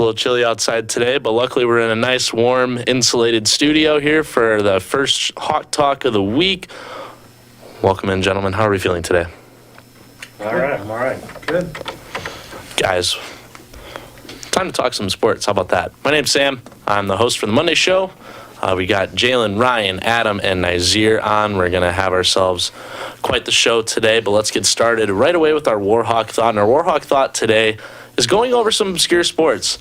little chilly outside today, but luckily we're in a nice, warm, insulated studio here for the first Hawk Talk of the week. Welcome in, gentlemen. How are we feeling today? All right, I'm all right. Good. Guys, time to talk some sports. How about that? My name's Sam. I'm the host for the Monday show. We got Jalen, Ryan, Adam, and Nazir on. We're going to have ourselves quite the show today, but let's get started right away with our Warhawk Thought. And our Warhawk Thought today is going over some obscure sports.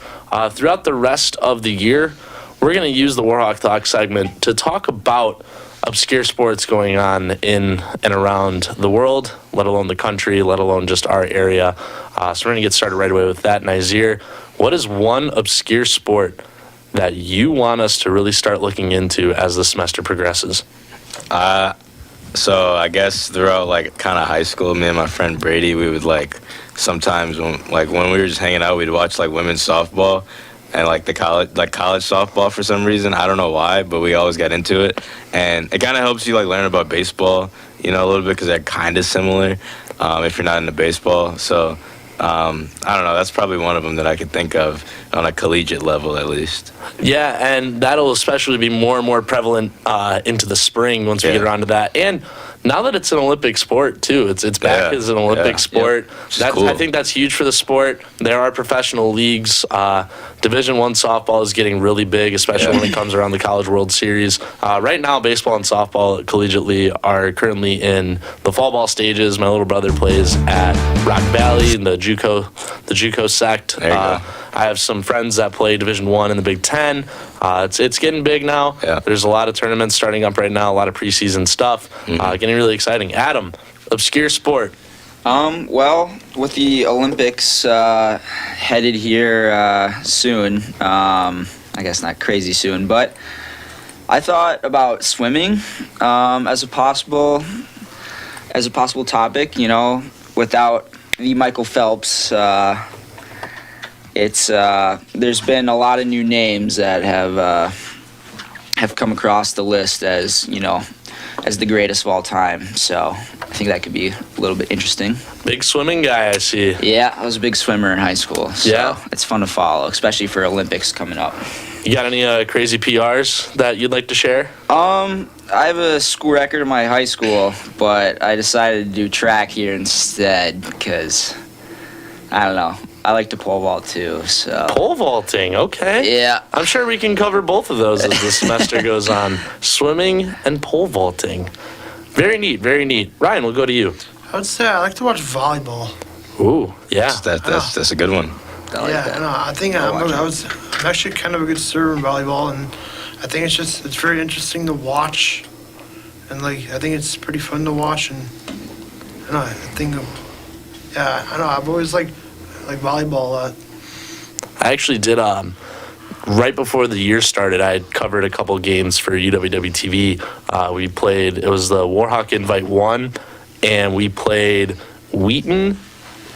Throughout the rest of the year, we're going to use the Warhawk Thought segment to talk about obscure sports going on in and around the world, let alone the country, let alone just our area. So we're going to get started right away with that. Nazir, what is one obscure sport that you want us to really start looking into as the semester progresses? So I guess throughout kind of high school, me and my friend Brady, we would sometimes when we were just hanging out, we'd watch women's softball and the college softball for some reason. I don't know why, but we always got into it, and it kind of helps you learn about baseball, a little bit, because they're kind of similar if you're not into baseball. So I don't know. That's probably one of them that I could think of on a collegiate level, at least. Yeah, and that'll especially be more and more prevalent into the spring once we get around to that. And now that it's an Olympic sport too, it's back as an Olympic sport. Yep. Cool. I think that's huge for the sport. There are professional leagues. Division I softball is getting really big, especially when it comes around the College World Series. Right now, baseball and softball collegiately are currently in the fall ball stages. My little brother plays at Rock Valley in the JUCO sect. There you go. I have some friends that play Division I in the Big Ten. It's getting big now. Yeah. There's a lot of tournaments starting up right now, a lot of preseason stuff. Getting really exciting. Adam, obscure sport. Well, with the Olympics headed here soon, I guess not crazy soon, but I thought about swimming as a possible topic. Without the Michael Phelps. There's been a lot of new names that have come across the list as as the greatest of all time. So I think that could be a little bit interesting. Big swimming guy, I see. Yeah, I was a big swimmer in high school. So it's fun to follow, especially for Olympics coming up. You got any crazy PRs that you'd like to share? I have a school record in my high school, but I decided to do track here instead because I don't know. I like to pole vault too, so. Pole vaulting, okay. Yeah. I'm sure we can cover both of those as the semester goes on. Swimming and pole vaulting. Very neat, very neat. Ryan, we'll go to you. I would say I like to watch volleyball. Ooh, yeah. That's a good one. I know. I think I'm actually kind of a good server in volleyball, and I think it's very interesting to watch, and I think it's pretty fun to watch, and I've always liked volleyball a lot. I actually did, right before the year started, I had covered a couple games for UWW-TV. We played, it was the Warhawk Invite 1, and we played Wheaton,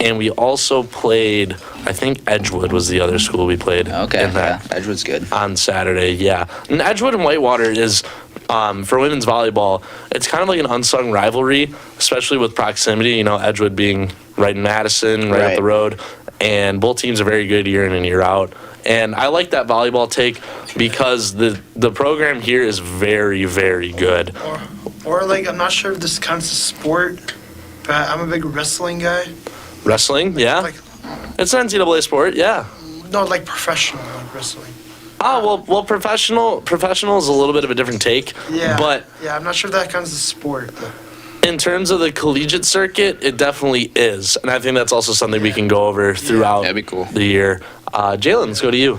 and we also played, I think Edgewood was the other school we played. Okay, in that Edgewood's good. on Saturday, yeah. And Edgewood and Whitewater is, for women's volleyball, it's kind of like an unsung rivalry, especially with proximity, Edgewood being right in Madison, right up the road, and both teams are very good year in and year out. And I like that volleyball take because the program here is very, very good. Or I'm not sure if this counts as sport, but I'm a big wrestling guy. Wrestling, yeah. It's an NCAA sport, yeah. No, professional wrestling. Oh, well, professional is a little bit of a different take. Yeah. But yeah, I'm not sure if that counts as sport. But. In terms of the collegiate circuit, it definitely is. And I think that's also something we can go over throughout That'd be cool. the year. Jalen, let's go to you.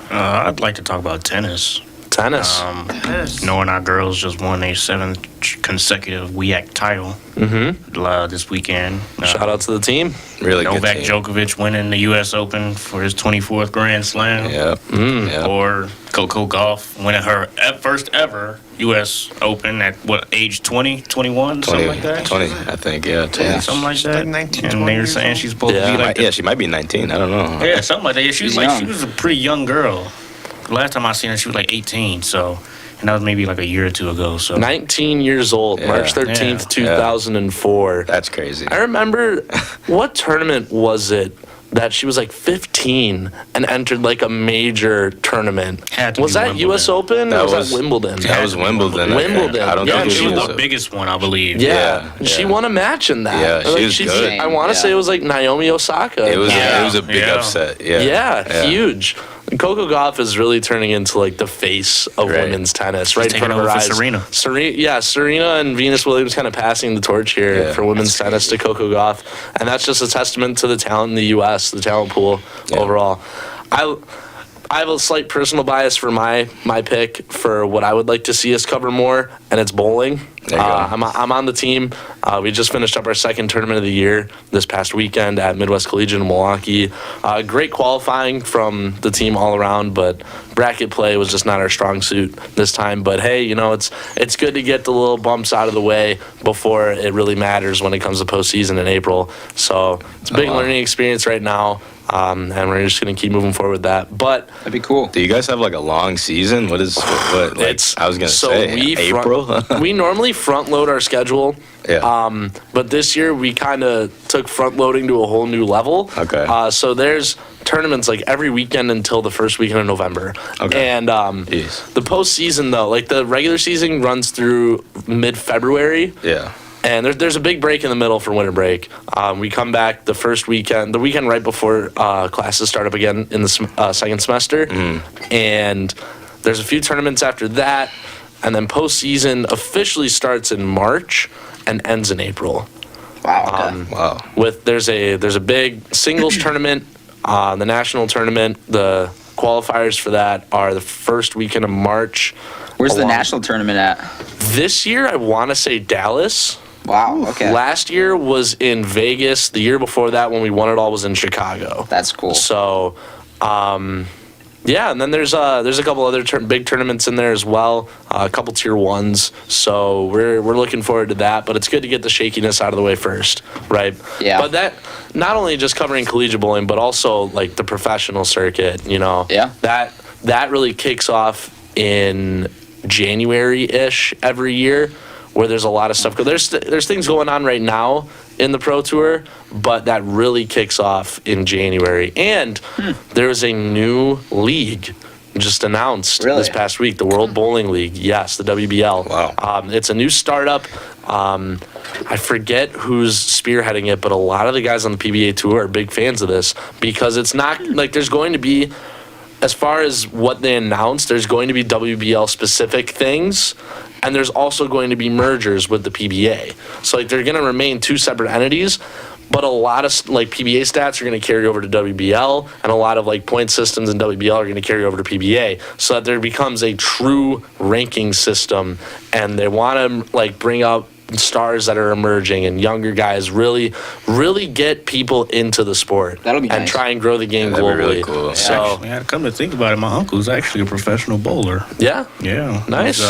I'd like to talk about tennis. Tennis. Tennis. Knowing our girls just won their 7th consecutive WIAC title this weekend. Shout out to the team. Really good Novak team. Djokovic winning the U.S. Open for his 24th Grand Slam. Yep. Or Coco Gauff winning her first ever U.S. Open at, age 20, 21, something like that? 20, I think, yeah. 20. Something like that. 19, and 20 they were years saying old. she's supposed to be She might be 19. I don't know. Yeah, something like that. Yeah, she was young. she was a pretty young girl. Last time I seen her, she was 18. So, and that was maybe a year or two ago. So 19 years old, Yeah. March 13th, 2004. That's crazy. I remember, what tournament was it that she was like 15 and entered like a major tournament. Had to Was be that Wimbledon. U.S. Open or was that Wimbledon? That was Wimbledon. Wimbledon. I don't Yeah, think She it was was the biggest one, I believe. Yeah, Yeah, she yeah. won a match in that. Yeah, she was good. I want to say it was like Naomi Osaka. It was Yeah. it was a big Yeah. upset. Yeah. Yeah, huge. Coco Gauff is really turning into like the face of Right. women's tennis, right in taking front of her over eyes. for Serena. Serena and Venus Williams kind of passing the torch here Yeah, for women's tennis to Coco Gauff, and that's just a testament to the talent in the U.S., the talent pool Yeah. overall. I have a slight personal bias for my pick for what I would like to see us cover more, and it's bowling. There you go. I'm on the team. We just finished up our second tournament of the year this past weekend at Midwest Collegiate in Milwaukee. Great qualifying from the team all around, but bracket play was just not our strong suit this time. But hey, it's good to get the little bumps out of the way before it really matters when it comes to postseason in April. So it's a big wow. learning experience right now. And we're just going to keep moving forward with that. But That'd be cool. Do you guys have like a long season? What like, it's I was gonna so say we April. we normally front load our schedule. Yeah. But this year we kind of took front loading to a whole new level. Okay. So there's tournaments like every weekend until the first weekend of November. Okay. And Jeez. the postseason though, like the regular season runs through mid-February. Yeah. And there's a big break in the middle for winter break. We come back the first weekend, the weekend right before classes start up again in the second semester. And there's a few tournaments after that. And then postseason officially starts in March and ends in April. Wow. Okay. Wow. There's a big singles tournament, the national tournament. The qualifiers for that are the first weekend of March. Where's the along- national tournament at? This year, I want to say Dallas. Wow. Okay. Last year was in Vegas. The year before that, when we won it all, was in Chicago. That's cool. So, yeah, and then there's a couple other big tournaments in there as well, a couple tier ones. So we're looking forward to that. But it's good to get the shakiness out of the way first, right? Yeah. But that not only just covering collegiate bowling, but also like the professional circuit. Yeah. That really kicks off in January-ish every year, where there's a lot of stuff. There's things going on right now in the Pro Tour, but that really kicks off in January. And there's a new league just announced Really? this past week, the World Bowling League. Yes, the WBL. Wow. It's a new startup. I forget who's spearheading it, but a lot of the guys on the PBA Tour are big fans of this because it's not like there's going to be, as far as what they announced, there's going to be WBL specific things, and there's also going to be mergers with the PBA. So like they're going to remain two separate entities, but a lot of like PBA stats are going to carry over to WBL, and a lot of like point systems in WBL are going to carry over to PBA, so that there becomes a true ranking system, and they want to like bring up stars that are emerging and younger guys really get people into the sport. That'll be and nice. try and grow the game Yeah, that'd be globally. really cool. So Actually, to come to think about it, my uncle's actually a professional bowler. yeah, Yeah. Nice.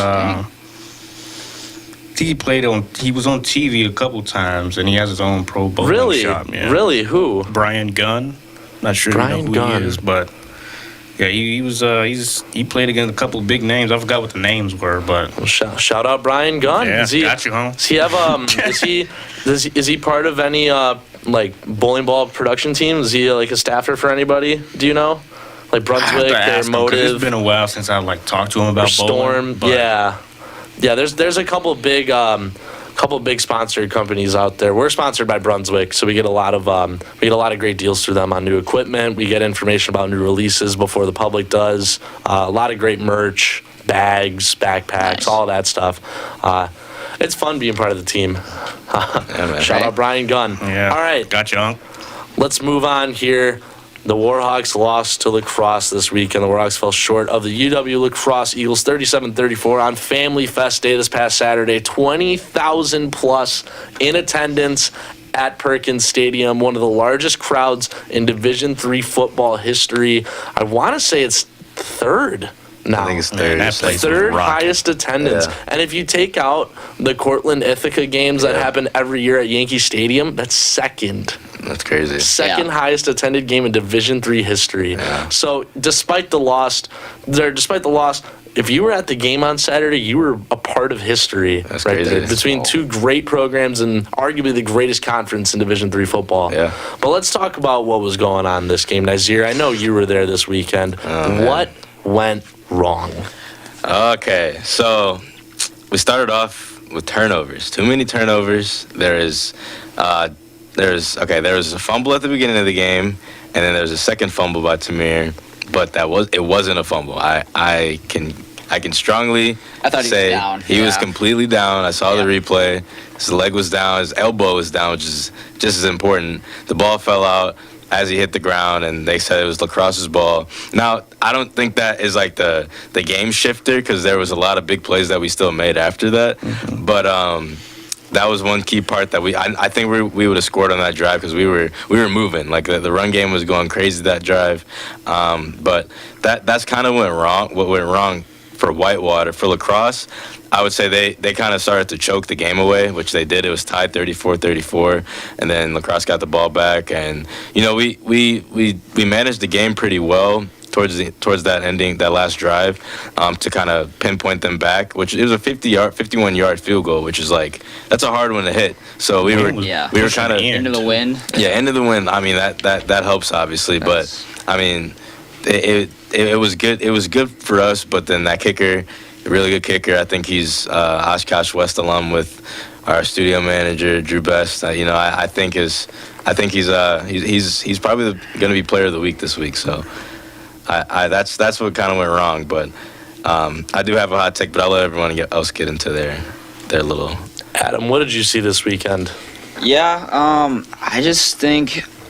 He was on TV a couple times, and he has his own pro bowling really, shop. Yeah. really, who? Brian Gunn. Not sure Brian you know who Gunn. he is, but yeah, he played against a couple of big names. I forgot what the names were, but Well, shout out Brian Gunn. yeah, Is he, got you, huh? does he have is he part of any like bowling ball production team? Is he like a staffer for anybody? Do you know? Like I have Brunswick to or ask him, 'cause Motive it's been a while since I like talked to him or about Storm? bowling. but Yeah. There's a couple big sponsored companies out there. We're sponsored by Brunswick, so we get a lot of great deals through them on new equipment. We get information about new releases before the public does. A lot of great merch, bags, backpacks, Nice. all that stuff. It's fun being part of the team. man. Shout out Brian Gunn. Yeah. All right, Got you, huh? let's move on here. The Warhawks lost to Lacrosse this weekend. The Warhawks fell short of the UW Lacrosse Eagles 37-34 on Family Fest Day this past Saturday. 20,000 plus in attendance at Perkins Stadium, one of the largest crowds in Division III football history. I want to say it's third now. I think it's Man, third. that or second. place- Third rocking. highest attendance. Yeah. And if you take out the Cortland Ithaca games that Yeah. happen every year at Yankee Stadium, that's second. That's crazy. Second Yeah. highest attended game in Division III history. Yeah. So despite the loss, if you were at the game on Saturday, you were a part of history. That's right crazy. there between two great programs and arguably the greatest conference in Division III football. Yeah. But let's talk about what was going on this game, Nazir. I know you were there this weekend. man. What went wrong? Okay, so we started off with turnovers. Too many turnovers. There was a fumble at the beginning of the game, and then there was a second fumble by Tamir, but it wasn't a fumble. I can strongly I thought he was say down. he was Yeah. completely down. I saw the Yeah. replay. His leg was down. His elbow was down, which is just as important. The ball fell out as he hit the ground, and they said it was Lacrosse's ball. Now, I don't think that is like the game shifter, because there was a lot of big plays that we still made after that. But that was one key part that I think we would have scored on that drive, because we were moving. Like the run game was going crazy that drive. But that's kind of what went wrong for Whitewater. For Lacrosse, I would say they kind of started to choke the game away, which they did. It was tied 34-34, and then Lacrosse got the ball back, and we managed the game pretty well towards that last drive, to kind of pinpoint them back, which it was a 51-yard field goal, which is like, that's a hard one to hit. So we were Yeah. kind of Into the wind. into the wind. I mean, that helps obviously, but I mean, it was good. It was good for us, but then that kicker, a really good kicker. I think he's Oshkosh West alum with our studio manager Drew Best. I think he's probably going to be player of the week this week. So that's what kind of went wrong. But I do have a hot take, but I'll let everyone else get into their little. Adam, what did you see this weekend? Yeah, I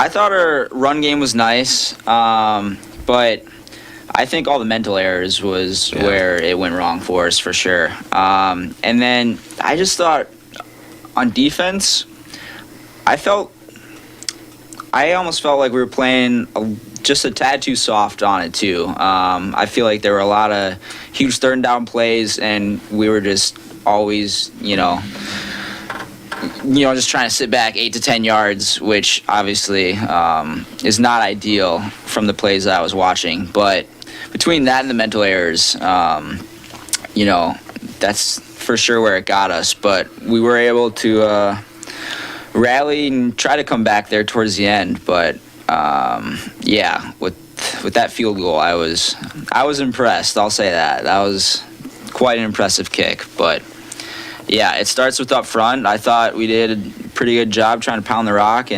thought our run game was nice, but I think all the mental errors was where it went wrong for us for sure. And then I just thought on defense, I almost felt like we were playing just a tad too soft on it too. I feel like there were a lot of huge third and down plays, and we were just always, just trying to sit back 8 to 10 yards, which obviously is not ideal from the plays that I was watching. But between that and the mental errors, that's for sure where it got us. But we were able to rally and try to come back there towards the end. But with that field goal, I was impressed. I'll say that. That was quite an impressive kick. But yeah, it starts with up front. I thought we did a pretty good job trying to pound the rock,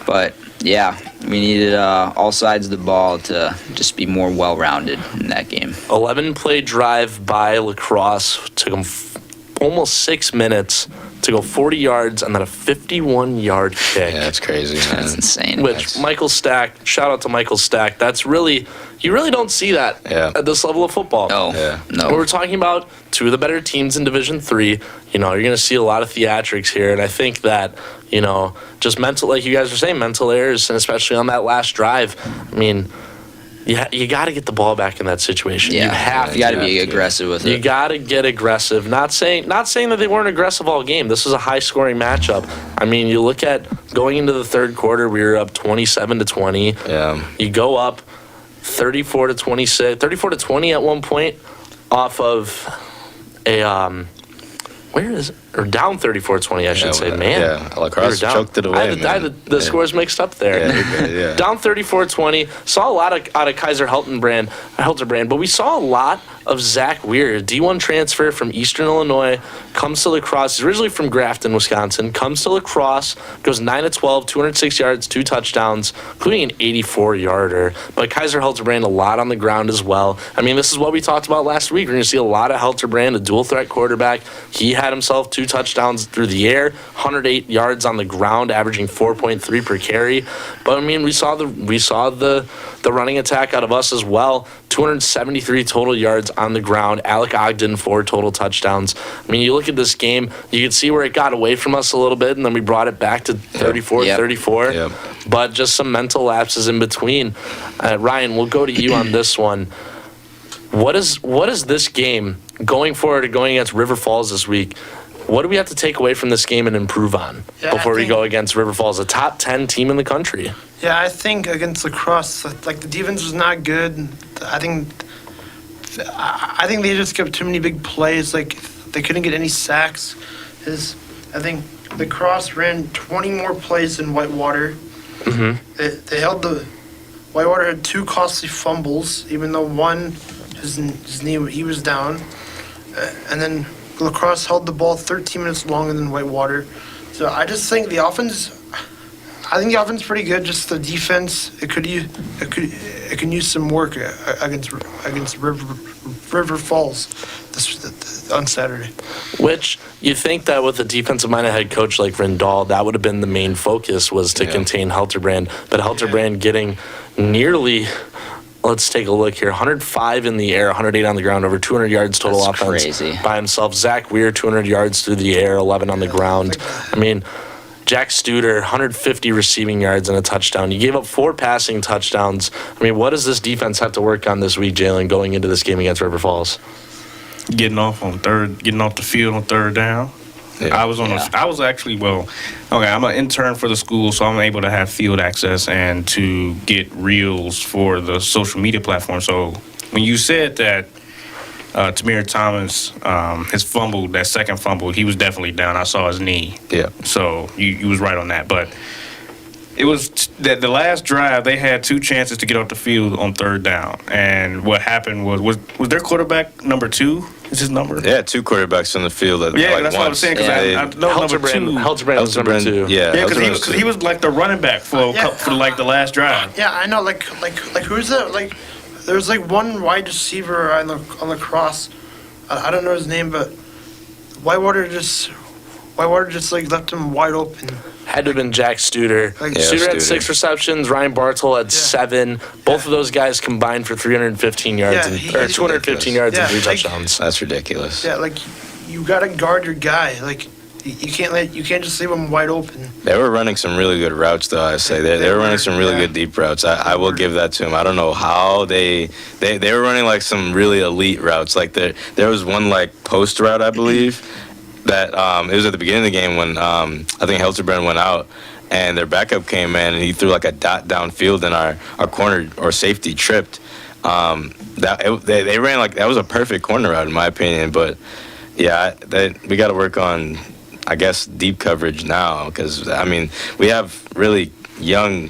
but yeah, we needed all sides of the ball to just be more well-rounded in that game. 11-play drive by Lacrosse took them almost 6 minutes to go 40 yards and then a 51-yard kick. Yeah, that's crazy, man. That's insane. Which Michael Stack, shout out to Michael Stack. That's really, you really don't see that at this level of football. No, Yeah. no. When we're talking about two of the better teams in Division III, you're going to see a lot of theatrics here. And I think that, just mental, like you guys are saying, mental errors, and especially on that last drive, I mean, you got to get the ball back in that situation. Yeah, You have you got to to. be aggressive with You it. got to get aggressive. Not saying that they weren't aggressive all game. This was a high-scoring matchup. I mean, you look at going into the third quarter, we were up 27-20. Yeah. You go up 34-26, 34-20 at one point off of a where is it? Or down 34-20, I should say. Man, Yeah, Lacrosse we were down. choked it away, I had the scores mixed up there. Yeah, you're good, yeah. Down 34-20. Saw a lot out of Kaiser Helterbrand, but we saw a lot of Zach Weir, D1 transfer from Eastern Illinois, comes to Lacrosse. He's originally from Grafton, Wisconsin. Comes to Lacrosse, goes 9-12, 206 yards, 2 touchdowns, including an 84-yarder. But Kaiser Helterbrand, a lot on the ground as well. I mean, this is what we talked about last week. We're going to see a lot of Helterbrand, a dual-threat quarterback. He had himself 2 touchdowns through the air, 108 yards on the ground, averaging 4.3 per carry. But I mean, we saw the running attack out of us as well. 273 total yards on the ground. Alec Ogden, 4 total touchdowns. I mean, you look at this game, you can see where it got away from us a little bit, and then we brought it back to 34-34. Yep. But just some mental lapses in between. Ryan, we'll go to you on this one. What is this game going forward, going against River Falls this week? What do we have to take away from this game and improve on Yeah, before I we think- go against River Falls, a top 10 team in the country? Yeah, I think against Lacrosse, like the defense was not good. I think they just kept too many big plays. Like they couldn't get any sacks. I think Lacrosse ran 20 more plays than Whitewater. They held the Whitewater had 2 costly fumbles, even though one his knee he was down, and then Lacrosse held the ball 13 minutes longer than Whitewater. So I just think the offense. I think the offense is pretty good. Just the defense, it can use some work against River Falls on Saturday. Which you think that with a defensive-minded head coach like Rindal, that would have been the main focus, was to contain Helterbrand. But Helterbrand getting nearly, let's take a look here, 105 in the air, 108 on the ground, over 200 yards total That's offense crazy. by himself. Zach Weir, 200 yards through the air, 11 on the ground. I mean, Jack Studer, 150 receiving yards and a touchdown. You gave up 4 passing touchdowns. I mean, what does this defense have to work on this week, Jalen, going into this game against River Falls? Getting off the field on third down. Yeah. I was I'm an intern for the school, so I'm able to have field access and to get reels for the social media platform. So when you said that Tamir Thomas has fumbled, that second fumble, he was definitely down. I saw his knee. Yeah. So you was right on that. But it was that the last drive, they had 2 chances to get off the field on third down. And what happened was their quarterback number 2? Is his number? They had 2 quarterbacks on the field. Yeah, that's what I was saying, because Yeah. I know number 2. Helterbrand was number 2. Yeah, Yeah, Helterbrand because he was like the running back for like the last drive. Yeah, I know. Like who's that? Like there's like one wide receiver on Lacrosse. I don't know his name, but Whitewater just like left him wide open. Had to have been Jack Studer. Like- Yeah, Studer had Studer. 6 receptions. Ryan Bartle had 7. Both of those guys combined for 315 yards Yeah, or 215 yards and 3 like- touchdowns. That's ridiculous. Yeah, like you gotta guard your guy. Like you can't just leave him wide open. They were running some really good routes, though. I say they were running some really good deep routes. I will give that to them. I don't know how they were running like some really elite routes. Like there was one like post route, I believe, that it was at the beginning of the game when I think Helterbrand went out and their backup came in and he threw like a dot downfield and our corner or safety tripped. They ran like that was a perfect corner route in my opinion. But yeah, we got to work on, I guess, deep coverage now, because I mean we have young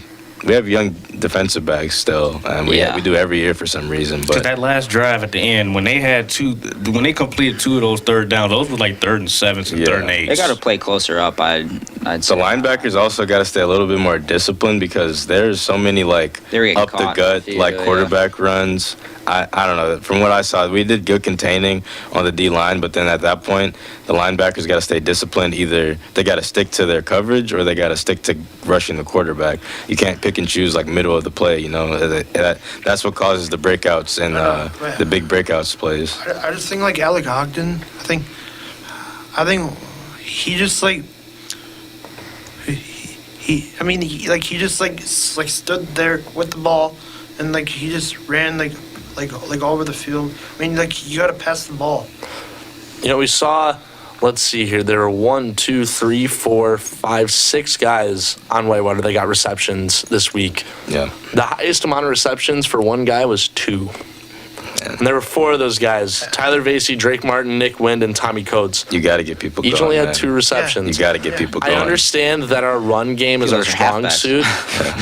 defensive backs still, and we do every year for some reason. Because But that last drive at the end, when they completed 2 of those third downs, those were like 3rd and 7s and Yeah. 3rd and 8s. They got to play closer up. I'd the say. linebackers also got to stay a little bit more disciplined, because there's so many like They were getting up the caught gut in the like field, quarterback runs. I don't know. From what I saw, we did good containing on the D line, but then at that point, the linebackers got to stay disciplined. Either they got to stick to their coverage or they got to stick to rushing the quarterback. You can't pick and choose like middle of the play. You know, that's what causes the breakouts and the big breakouts plays. I just think like Alec Ogden. I think he just like he just like stood there with the ball and like he just ran like all over the field. I mean, like you got to pass the ball. You know, we saw, let's see here, there were 1, 2, 3, 4, 5, 6 guys on Whitewater that got receptions this week. Yeah. The highest amount of receptions for one guy was 2. And there were 4 of those guys: Tyler Vasey, Drake Martin, Nick Wind, and Tommy Coates. You got to get people Each going. only had man. 2 receptions. You got to get people going. I understand that our run game is our Those are strong halfbacks. suit,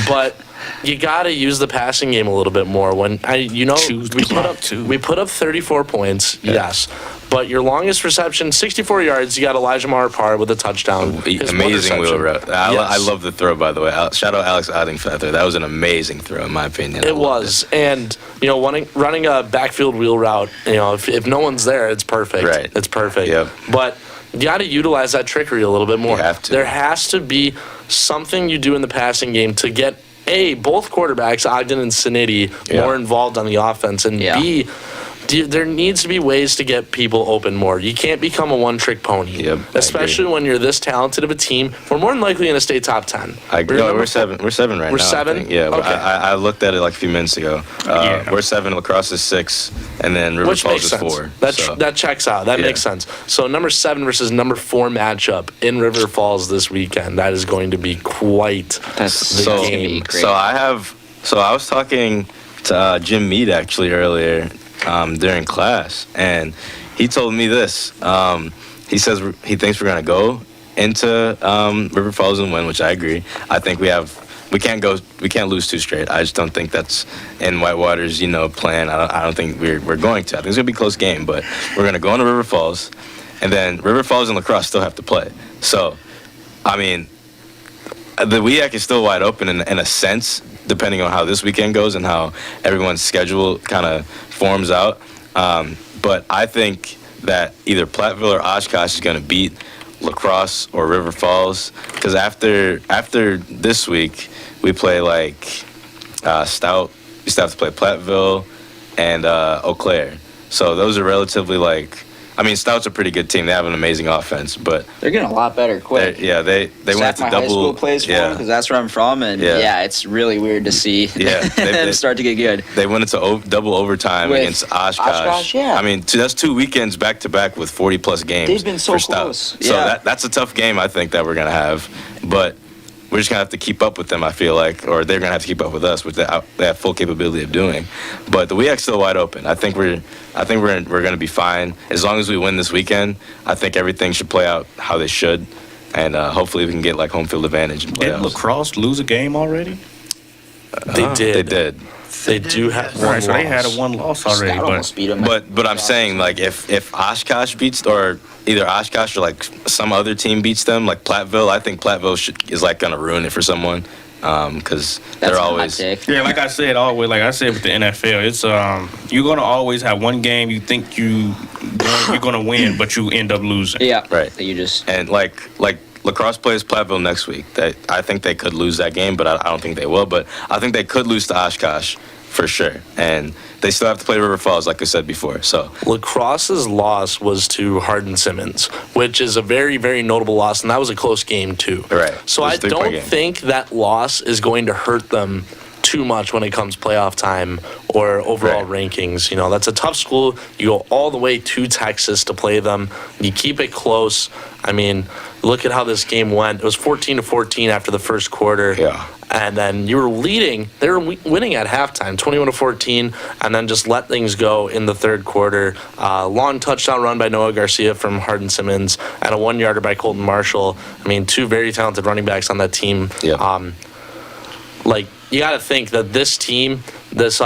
but you got to use the passing game a little bit more. When Choose the we put clock, up too. we put up 34 points, yes, but your longest reception, 64 yards. You got Elijah Maripar with a touchdown. His one Amazing wheel reception. route. I Yes. love the throw, by the way. Shout out Alex Odding for that throw. That was an amazing throw, in my opinion. I It loved was, and running a backfield wheel route. If no one's there, it's perfect. Right. It's perfect. Yep. But you got to utilize that trickery a little bit more. You have to. There has to be something you do in the passing game to get both quarterbacks, Ogden and Sanity, Yeah. more involved on the offense, and Yeah. there needs to be ways to get people open more. You can't become a one-trick pony. Yep, I especially agree. when you're this talented of a team. We're more than likely going to stay top 10. I agree. No, Remember- we're 7. We're 7 right We're now. I 7? think. Yeah, Okay. I looked at it like a few minutes ago. Yeah. We're 7. Lacrosse is 6, and then River Which Falls makes is sense. 4. That checks out. That Yeah. makes sense. So number 7 versus number 4 matchup in River Falls this weekend. That is going to be quite That's the so, game. great. So I was talking to Jim Mead actually earlier during class, and he told me this. He says he thinks we're gonna go into River Falls and win, which I agree. I think we can't lose 2 straight. I just don't think that's in Whitewater's plan. I don't think we're going to. I think it's gonna be a close game, but we're gonna go into River Falls, and then River Falls and Lacrosse still have to play. So, I mean, the WEAC is still wide open in a sense, depending on how this weekend goes and how everyone's schedule kind of forms out. But I think that either Platteville or Oshkosh is going to beat Lacrosse or River Falls, because after this week we play like Stout. We still have to play Platteville and Eau Claire. So those are relatively like. I mean, Stout's a pretty good team. They have an amazing offense, but They're getting a lot better quick. they went to My double. high school plays for yeah. because that's where I'm from, and Yeah. yeah, it's really weird to see Yeah, them they- start to get good. They went into double overtime With against Oshkosh. Oshkosh, yeah. I mean, that's 2 weekends back to back with 40-plus games. They've been so for Stout. close, So yeah. that's a tough game, I think, that we're going to have. But we're just going to have to keep up with them, I feel like, or they're going to have to keep up with us, which they have full capability of doing. But the WEAC's still wide open. I think we're going to be fine. As long as we win this weekend, I think everything should play out how they should. And hopefully we can get, like, home field advantage in Did playoffs. Lacrosse lose a game already? They did. They did. They do have yes. one Right, so they had a loss. 1 loss Stout already, almost but beat them. But I'm saying, like, if Oshkosh beats, or either Oshkosh or like some other team beats them, like Platteville, I think Platteville is like gonna ruin it for someone, because That's they're a hot always. take. yeah, like I said, always like I said with the NFL, it's you're gonna always have one game you think you're gonna win, but you end up losing. Yeah, Right. that you just And like Lacrosse plays Platteville next week. I think they could lose that game, but I don't think they will. But I think they could lose to Oshkosh for sure, and they still have to play River Falls, like I said before. So Lacrosse's loss was to Hardin Simmons, which is a very, very notable loss, and that was a close game too. Right. So It was I a 3-point don't game. think that loss is going to hurt them too much when it comes playoff time or overall Right. rankings. That's a tough school. You go all the way to Texas to play them. You keep it close. I mean, look at how this game went. It was 14-14 after the first quarter. Yeah. And then you were leading. They were winning at halftime, 21-14, and then just let things go in the third quarter. Long touchdown run by Noah Garcia from Hardin Simmons and a 1-yarder by Colton Marshall. I mean, 2 very talented running backs on that team. Yeah. You got to think that this team, this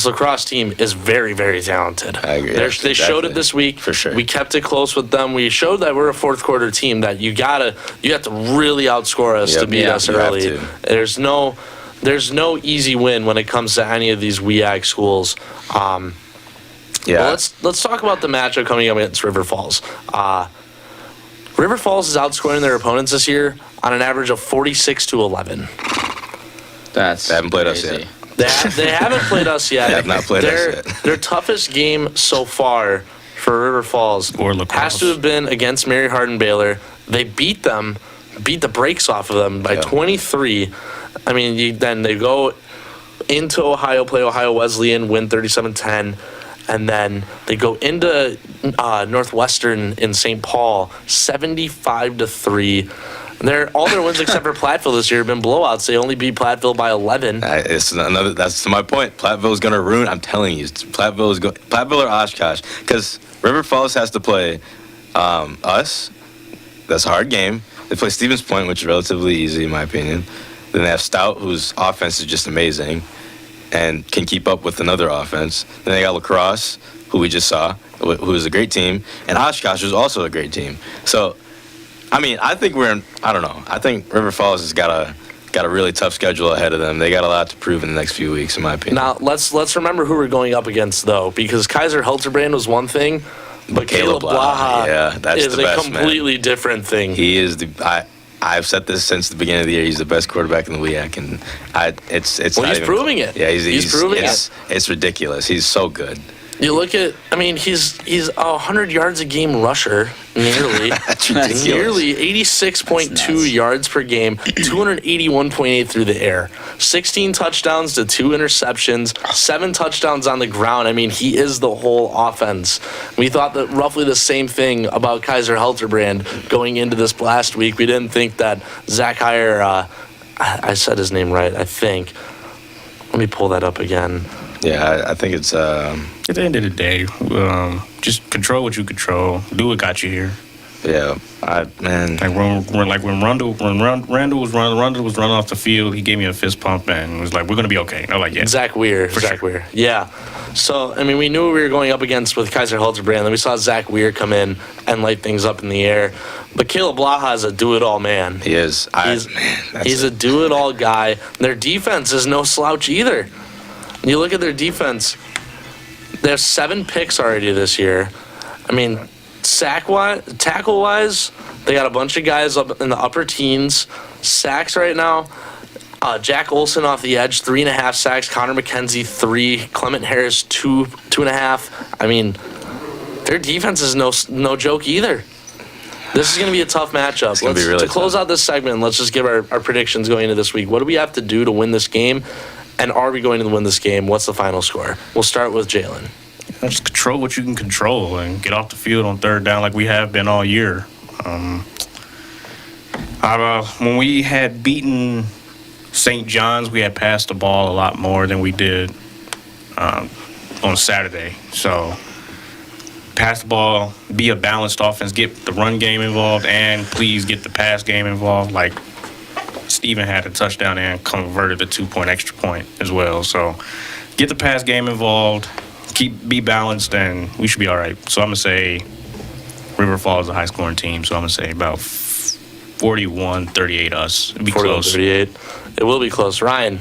lacrosse team is very, very talented. I agree. They showed it Definitely. this week. For sure. We kept it close with them. We showed that we're a fourth quarter team, that you have to really outscore us Yep. to beat Yeah, us you have early. to. There's no easy win when it comes to any of these WEAC schools. yeah. Well, let's talk about the matchup coming up against River Falls. River Falls is outscoring their opponents this year on an average of 46-11. that's They haven't played us crazy. yet. They haven't played us yet. They have not played us yet. Their toughest game so far for River Falls Or Lacrosse. has to have been against Mary Hardin Baylor. They beat the brakes off of them by Yeah. 23. I mean, then they go into Ohio, play Ohio Wesleyan, win 37-10. And then they go into Northwestern in St. Paul, 75-3. All their wins except for Platteville this year have been blowouts. They only beat Platteville by 11. That's to my point. Platteville is going to ruin. I'm telling you, Platteville or Oshkosh, because River Falls has to play us. That's a hard game. They play Stevens Point, which is relatively easy in my opinion. Then they have Stout, whose offense is just amazing and can keep up with another offense. Then they got Lacrosse, who we just saw, who is a great team, and Oshkosh, who's also a great team. So, I mean, I think I don't know. I think River Falls has got a really tough schedule ahead of them. They got a lot to prove in the next few weeks, in my opinion. Now let's remember who we're going up against though, because Kaiser Helterbrand was one thing, but Caleb Blaha yeah, that's is the best, a completely different thing. He is I've said this since the beginning of the year. He's the best quarterback in the WEAC, and it's Well, not he's even proving it. Yeah, He's proving it. It's ridiculous. He's so good. You look at, I mean, he's a 100 yards a game rusher, nearly. That's ridiculous. Nearly 86.2 That's nuts. yards per game, 281.8 through the air, 16 touchdowns to 2 interceptions, 7 touchdowns on the ground. I mean, he is the whole offense. We thought that roughly the same thing about Kaiser Helterbrand going into this last week. We didn't think that Zach Heyer, I said his name right, I think. Let me pull that up again. Yeah, I think it's At the end of the day, just control what you control. Do what got you here. yeah. Man, When Randall was running off the field, he gave me a fist pump and was like, "We're gonna be okay." I was like, "Yeah." Zach Weir. Yeah. So, I mean, we knew who we were going up against with Kaiser Hildebrand. Then we saw Zach Weir come in and light things up in the air. But Caleb Blaha is a do-it-all man. he is. He's a do-it-all guy. Their defense is no slouch either. You look at their defense, they have 7 picks already this year. I mean, tackle-wise, they got a bunch of guys up in the upper teens. Sacks right now, Jack Olson off the edge, 3.5 sacks. Connor McKenzie, 3. Clement Harris, 2.5. I mean, their defense is no joke either. This is going to be a tough matchup. gonna be really to close tough. out this segment, let's just give our predictions going into this week. What do we have to do to win this game? And are we going to win this game? What's the final score? We'll start with Jalen. Just control what you can control and get off the field on third down like we have been all year. When we had beaten St. John's, we had passed the ball a lot more than we did on Saturday. So pass the ball, be a balanced offense, get the run game involved, and please get the pass game involved. Like Steven had a touchdown and converted a 2-point extra point as well. So get the pass game involved, be balanced, and we should be all right. So I'm going to say River Falls is a high-scoring team, so I'm going to say about 41-38 us. It'll be close. 41-38. It will be close. Ryan.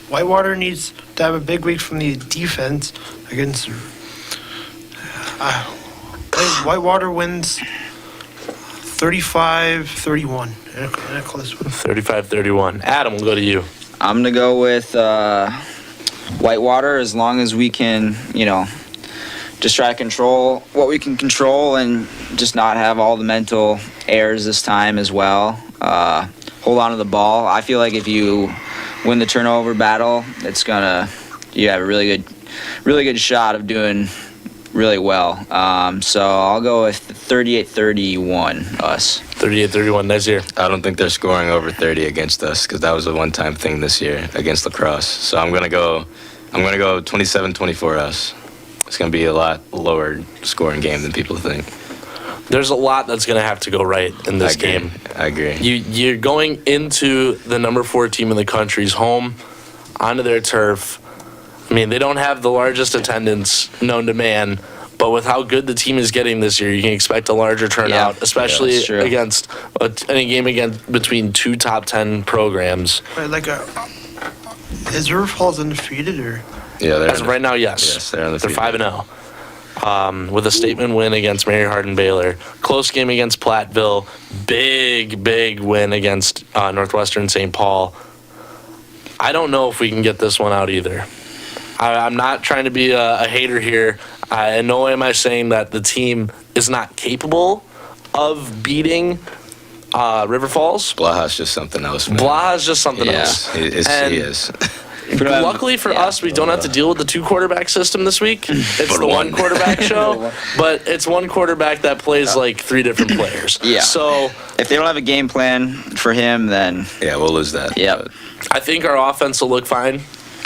Whitewater needs to have a big week from the defense against. Whitewater wins 35-31 in a close one. 35-31. Adam, we'll go to you. I'm going to go with Whitewater as long as we can, just try to control what we can control and just not have all the mental errors this time as well. Hold on to the ball. I feel like if you win the turnover battle, you have a really good shot of doing really well. So I'll go with 38-31 us. 38-31. Nazir. I don't think they're scoring over 30 against us because that was a one-time thing this year against Lacrosse. So I'm gonna go 27-24 us. It's gonna be a lot lower scoring game than people think. There's a lot that's going to have to go right in this game. I agree. You're going into the number 4 team in the country's home, onto their turf. I mean, they don't have the largest attendance known to man, but with how good the team is getting this year, you can expect a larger turnout, Yeah. especially that's true. against any game between 2 top 10 programs. Is River Falls undefeated or? Yeah, As of right now, yes. Yes, they're They're undefeated. 5-0. With a statement win against Mary Hardin Baylor. Close game against Platteville. Big win against Northwestern St. Paul. I don't know if we can get this one out either. I'm not trying to be a hater here. In no way am I saying that the team is not capable of beating River Falls. Blaha's just something else, man. Blaha is just something Yeah. else. He And is. luckily for Yeah. us, we don't have to deal with the 2 quarterback system this week. It's the one quarterback show, but it's one quarterback that plays like 3 different players. Yeah. So If they don't have a game plan for him, then Yeah, we'll lose that. Yep. I think our offense will look fine.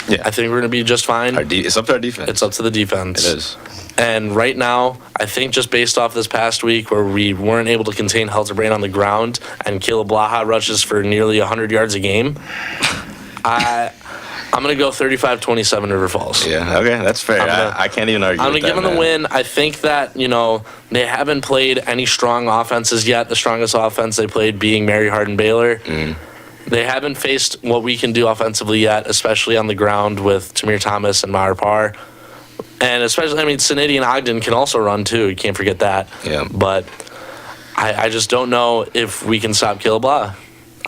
Yeah. I think we're going to be just fine. It's up to our defense. It's up to the defense. It is. And right now, I think just based off this past week where we weren't able to contain Helterbrand on the ground and Caleb Blaha rushes for nearly 100 yards a game, I'm going to go 35-27 River Falls. Yeah, okay, that's fair. I can't even argue I'm with going to give that, them the man. win. I think that, they haven't played any strong offenses yet. The strongest offense they played being Mary Hardin Baylor. They haven't faced what we can do offensively yet, especially on the ground with Tamir Thomas and Maher Parr. And especially, Sanity and Ogden can also run too. You can't forget that. Yeah. But I just don't know if we can stop Caleb Blaha.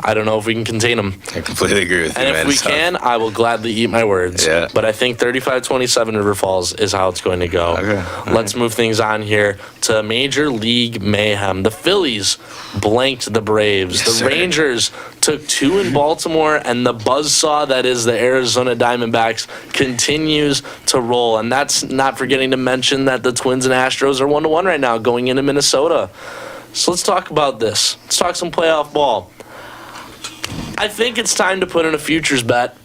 I don't know if we can contain them. I completely agree with you, And man. if we It's tough. can, I will gladly eat my words. Yeah. But I think 35-27 River Falls is how it's going to go. Okay. Let's move things on here to Major League Mayhem. The Phillies blanked the Braves. Yes, The sir. Rangers took 2 in Baltimore, and the buzzsaw that is the Arizona Diamondbacks continues to roll. And that's not forgetting to mention that the Twins and Astros are 1-1 right now going into Minnesota. So let's talk about this. Let's talk some playoff ball. I think it's time to put in a futures bet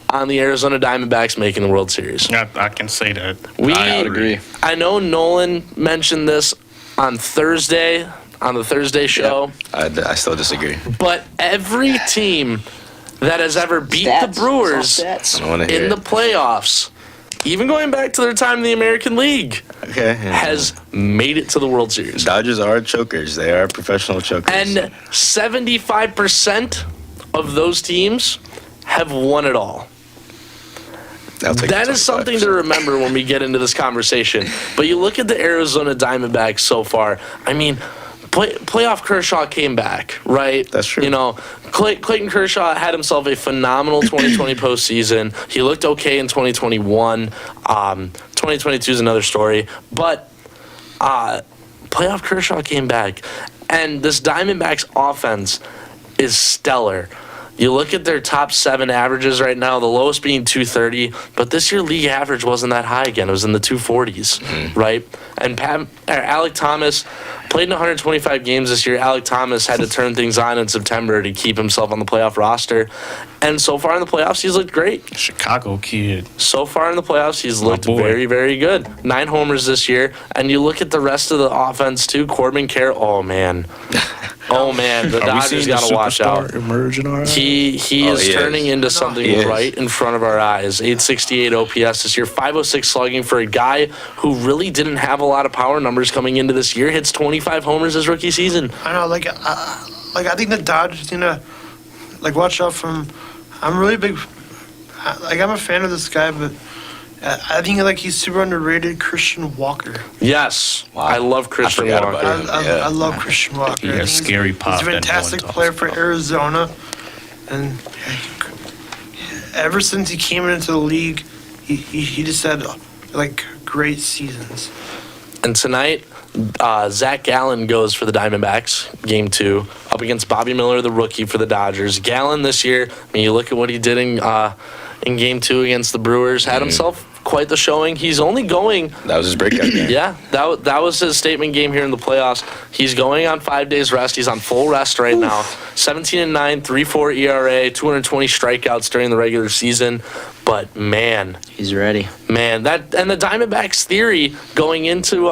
on the Arizona Diamondbacks making the World Series. I can say that. I would agree. I know Nolan mentioned this on Thursday, on the Thursday show, I still disagree. but every team that has ever beat the Brewers I don't want to hear in the it. playoffs, even going back to their time in the American League, Okay. has made it to the World Series. Dodgers are chokers. They are professional chokers. And 75% of those teams have won it all. I'll take That the is something 25%. to remember when we get into this conversation. But you look at the Arizona Diamondbacks so far. I mean, playoff Kershaw came back, right? That's true. You know, Clayton Kershaw had himself a phenomenal 2020 postseason. He looked okay in 2021. 2022 is another story. But playoff Kershaw came back. And this Diamondbacks offense is stellar. You look at their top 7 averages right now, the lowest being 230, but this year league average wasn't that high again. It was in the 240s, right? And Alec Thomas played in 125 games this year. Alec Thomas had to turn things on in September to keep himself on the playoff roster. And so far in the playoffs, he's looked great. Chicago kid. So far in the playoffs, he's looked boy. very, very good. 9 homers this year. And you look at the rest of the offense, too. Corbin Carroll, oh, man. Oh, man. The Are we Dodgers seeing got the to watch out. superstar emerge in our eyes? He Oh, is he turning is. into something He is. right in front of our eyes. 868 OPS this year, 506 slugging for a guy who really didn't have a lot of power numbers coming into this year. Hits 25 homers his rookie season. I know, I think the Dodgers need to, watch out from. I'm really big. I'm a fan of this guy, but I think he's super underrated. Christian Walker. Yes, Wow. I love Christian I forgot Walker. about him. I love Christian Walker. He I has think scary pop He's a that no one fantastic talks player for about. Arizona, and ever since he came into the league, he just had great seasons. And tonight, Zach Gallen goes for the Diamondbacks, game 2, up against Bobby Miller, the rookie for the Dodgers. Gallen this year, I mean, you look at what he did in game 2 against the Brewers, had himself quite the showing. He's only going, That was his breakout game. yeah, that was his statement game here in the playoffs. He's going on 5 days rest. He's on full rest right now. 17-9, 3.4 ERA, 220 strikeouts during the regular season. But man, He's ready. that and the Diamondbacks theory going into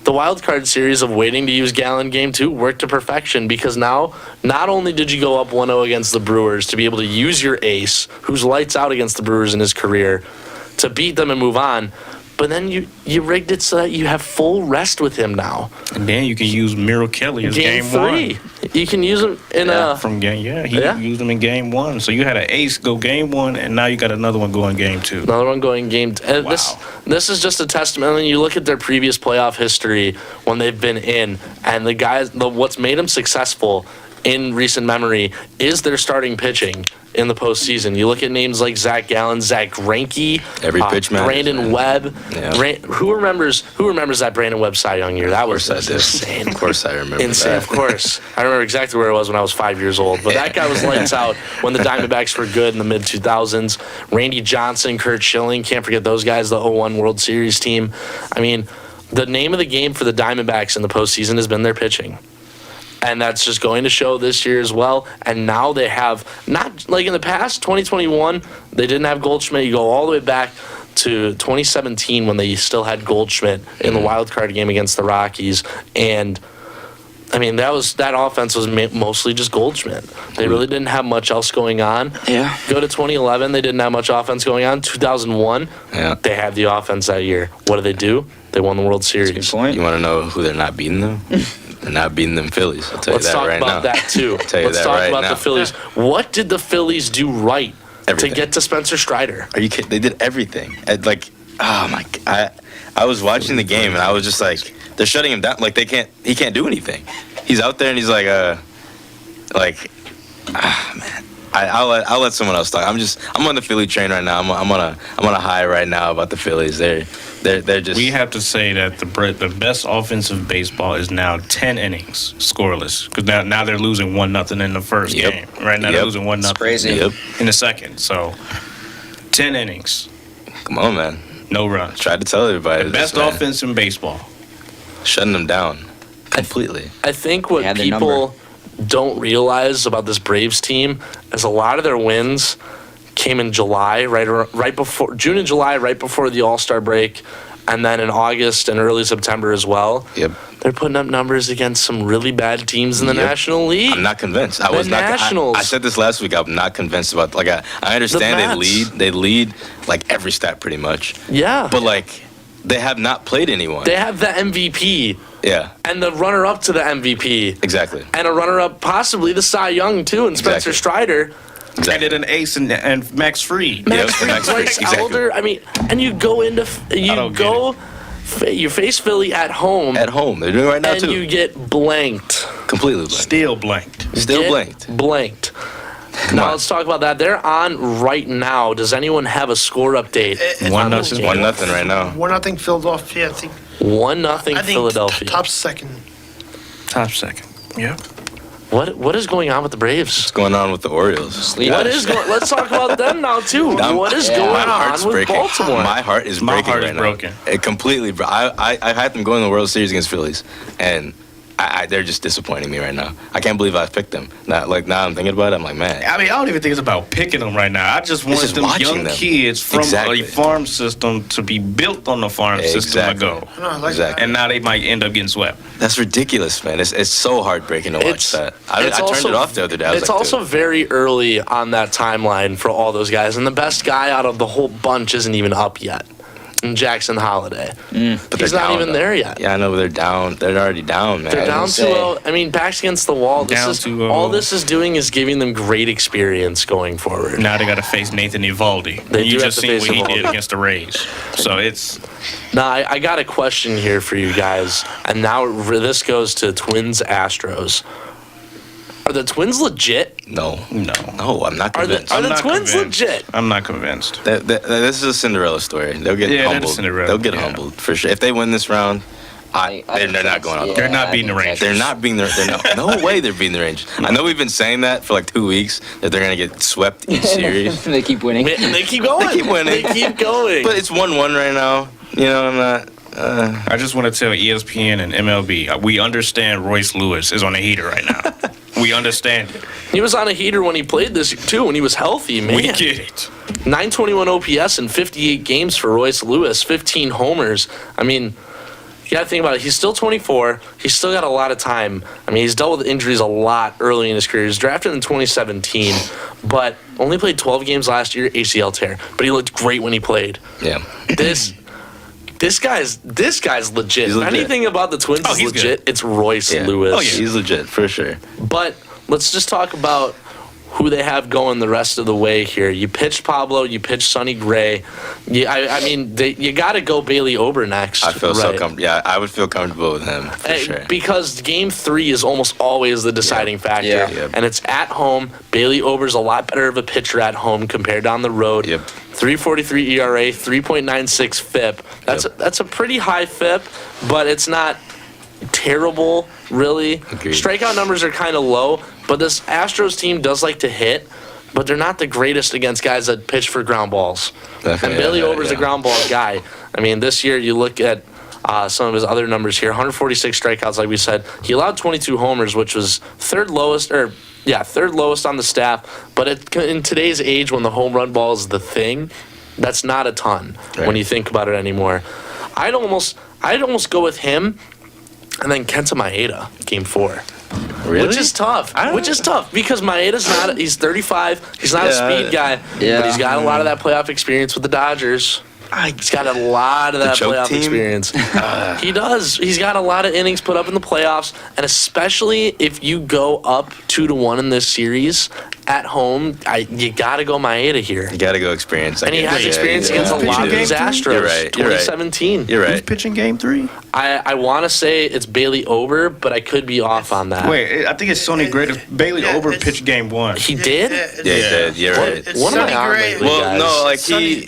the wild card series of waiting to use Gallen game 2 worked to perfection, because now not only did you go up 1-0 against the Brewers to be able to use your ace, who's lights out against the Brewers in his career, to beat them and move on, but then you rigged it so that you have full rest with him now. And then you can use Miro Kelly as game 3, you can use him in one. From game, he Yeah. used them in game 1. So you had an ace go game 1, and now you got another one going game 2. another one going game. Wow. This is just a testament. And you look at their previous playoff history when they've been in, and the guys, what's made them successful in recent memory is their starting pitching in the postseason. You look at names like Zach Gallen, Zach Greinke, Every pitch matters, Brandon man. Webb. Yeah. Who remembers that Brandon Webb Cy Young year? That was Of course I did. insane. Of course I remember Insane, that. of course. I remember exactly where it was when I was 5 years old. But that guy was lights out when the Diamondbacks were good in the mid-2000s. Randy Johnson, Kurt Schilling, can't forget those guys, the 01 World Series team. I mean, the name of the game for the Diamondbacks in the postseason has been their pitching. And that's just going to show this year as well. And now they have, not like in the past, 2021, they didn't have Goldschmidt. You go all the way back to 2017 when they still had Goldschmidt in the wild card game against the Rockies. And I mean, that offense was mostly just Goldschmidt. They really didn't have much else going on. Yeah. Go to 2011, they didn't have much offense going on. 2001, Yeah. they had the offense that year. What did? They won the World Series. Good point. You want to know who they're not beating, though? They're not beating them Phillies. I'll tell Let's you that talk right about now. that too. tell you Let's that talk right about now. the Phillies. What did the Phillies do right Everything. to get to Spencer Strider? Are you kidding? They did everything. Oh my! I was watching the game and I was just like, they're shutting him down. Like he can't do anything. He's out there and he's like, I'll let someone else talk. I'm on the Philly train right now. I'm on a high right now about the Phillies. They're just. We have to say that the best offensive baseball is now 10 innings scoreless because now they're losing 1-0 in the first Yep. game. Right now they're losing 1-0 It's crazy. Yep. in the second. So 10 innings, Come on, man. no runs. Tried to tell everybody. The this, best man. offense in baseball. Shutting them down completely. I think what They had their people don't realize about this Braves team is a lot of their wins came in July, right before June and July, right before the All-Star break, and then in August and early September as well. Yep. They're putting up numbers against some really bad teams in the Yep. National League. I'm not convinced. I The was not. Nationals. I said this last week. I'm not convinced about. Like I understand The they Mets. lead. They lead like every stat pretty much. Yeah. But like they have not played anyone. They have the MVP Yeah. and the runner-up to the MVP Exactly. and a runner-up possibly the Cy Young too and Spencer Exactly. Strider. And then an ace and Max Fried. Yep, Max Fried, Max Fried, Bryce exactly. Elder. I mean, and you go into don't get you face Philly at home At home, they're doing it right now and too. you get blanked. Completely blanked. Still blanked. Still Get blanked. Blanked. Come Now on. let's talk about that. They're on right now. Does anyone have a score update? 1-0. 1-0 right now. 1-0 Philadelphia. I think. 1-0 I think Philadelphia. top second. Top second. Yeah. What is going on with the Braves? What's going on with the Orioles? Sleep. What is going? Let's talk about them now too. I'm- What is Yeah. going My on heart's with breaking. Baltimore? My heart is My breaking heart right is now. broken. It completely. I had them going to the World Series against Phillies, and they're just disappointing me right now. I can't believe I picked them. Now I'm thinking about it. I'm like, man. I mean, I don't even think it's about picking them right now. I just want just them watching young them. kids from Exactly. a farm system to be built on the farm system to Exactly. go. No, I like Exactly. And now they might end up getting swept. That's ridiculous, man. It's so heartbreaking to watch It's- that. I it's turned also- it off the other day. I was It's like, also dude. very early on that timeline for all those guys, and the best guy out of the whole bunch isn't even up yet. And Jackson Holiday. But He's they're not down, even though. there yet. Yeah, I know, but they're down. They're already down, man. They're down say- 2-0. I mean, backs against the wall. Down 2-0. All this is doing is giving them great experience going forward. Now they got to face Nathan Eovaldi. They You do have just to seen face what he Eovaldi. did against the Rays. So it's Now, I got a question here for you guys, and now this goes to Twins Astros. Are the Twins legit? No, no. I'm not Are the convinced. are the not Twins convinced. legit? I'm not convinced. This is a Cinderella story. They'll get Yeah, that is humbled. Cinderella, They'll get yeah. humbled for sure. If they win this round, they're not going out. They're not beating the Rangers. They're not beating no way they're beating the Rangers. I know we've been saying that for like 2 weeks that they're gonna get swept each series, They keep winning. They keep going. They keep winning. They keep going. but it's 1-1 right now. You know, I'm not. I just want to tell ESPN and MLB, we understand Royce Lewis is on a heater right now. We understand it. He was on a heater when he played this too, when he was healthy, man. We get it. 921 OPS in 58 games for Royce Lewis, 15 homers. I mean, you got to think about it. He's still 24. He's still got a lot of time. I mean, he's dealt with injuries a lot early in his career. He was drafted in 2017, but only played 12 games last year, ACL tear. But he looked great when he played. Yeah. This guy's legit. He's legit. Anything about the Twins Oh, is he's legit. It's Royce Yeah. Lewis. Oh, yeah. He's legit for sure. But let's just talk about who they have going the rest of the way here. You pitched Pablo, you pitched Sonny Gray. I mean, you got to go Bailey Ober next. I feel so right? comfortable. Yeah, I would feel comfortable with him for sure. Because game 3 is almost always the deciding factor. Yeah. Yep. And it's at home. Bailey Ober's a lot better of a pitcher at home compared to on the road. Yep. 3.43 ERA, 3.96 FIP. That's a pretty high FIP, but it's not terrible, really. Agreed. Strikeout numbers are kind of low, but this Astros team does like to hit, but they're not the greatest against guys that pitch for ground balls. Definitely, And Bailey yeah, Ober's a yeah. ground ball guy. I mean, this year you look at some of his other numbers here, 146 strikeouts, like we said. He allowed 22 homers, which was third lowest on the staff. But in today's age, when the home run ball is the thing, that's not a ton Right. when you think about it anymore. I'd almost go with him and then Kenta Maeda, game 4. Really? Which is tough. I don't- Which is tough because Maeda's he's 35. He's not a Yeah. speed guy, Yeah. but he's got a lot of that playoff experience with the Dodgers. He's got a lot of that choke playoff team? experience. He does. He's got a lot of innings put up in the playoffs, and especially if you go up 2-1 in this series at home, you got to go Maeda here. You got to go experience. And he has Yeah, experience yeah. against a Pitching lot of game these three? Astros. You're right, you're right. 2017. You're Who's right. pitching game 3? I want to say it's Bailey Ober, but I could be off on that. Wait, I think it's Sonny Gray. Bailey Yeah, Ober it's- pitched game 1. He did? Yeah, he did. You're right. It's What am Sonny I on Gray. lately? Well, guys. no, like Sonny-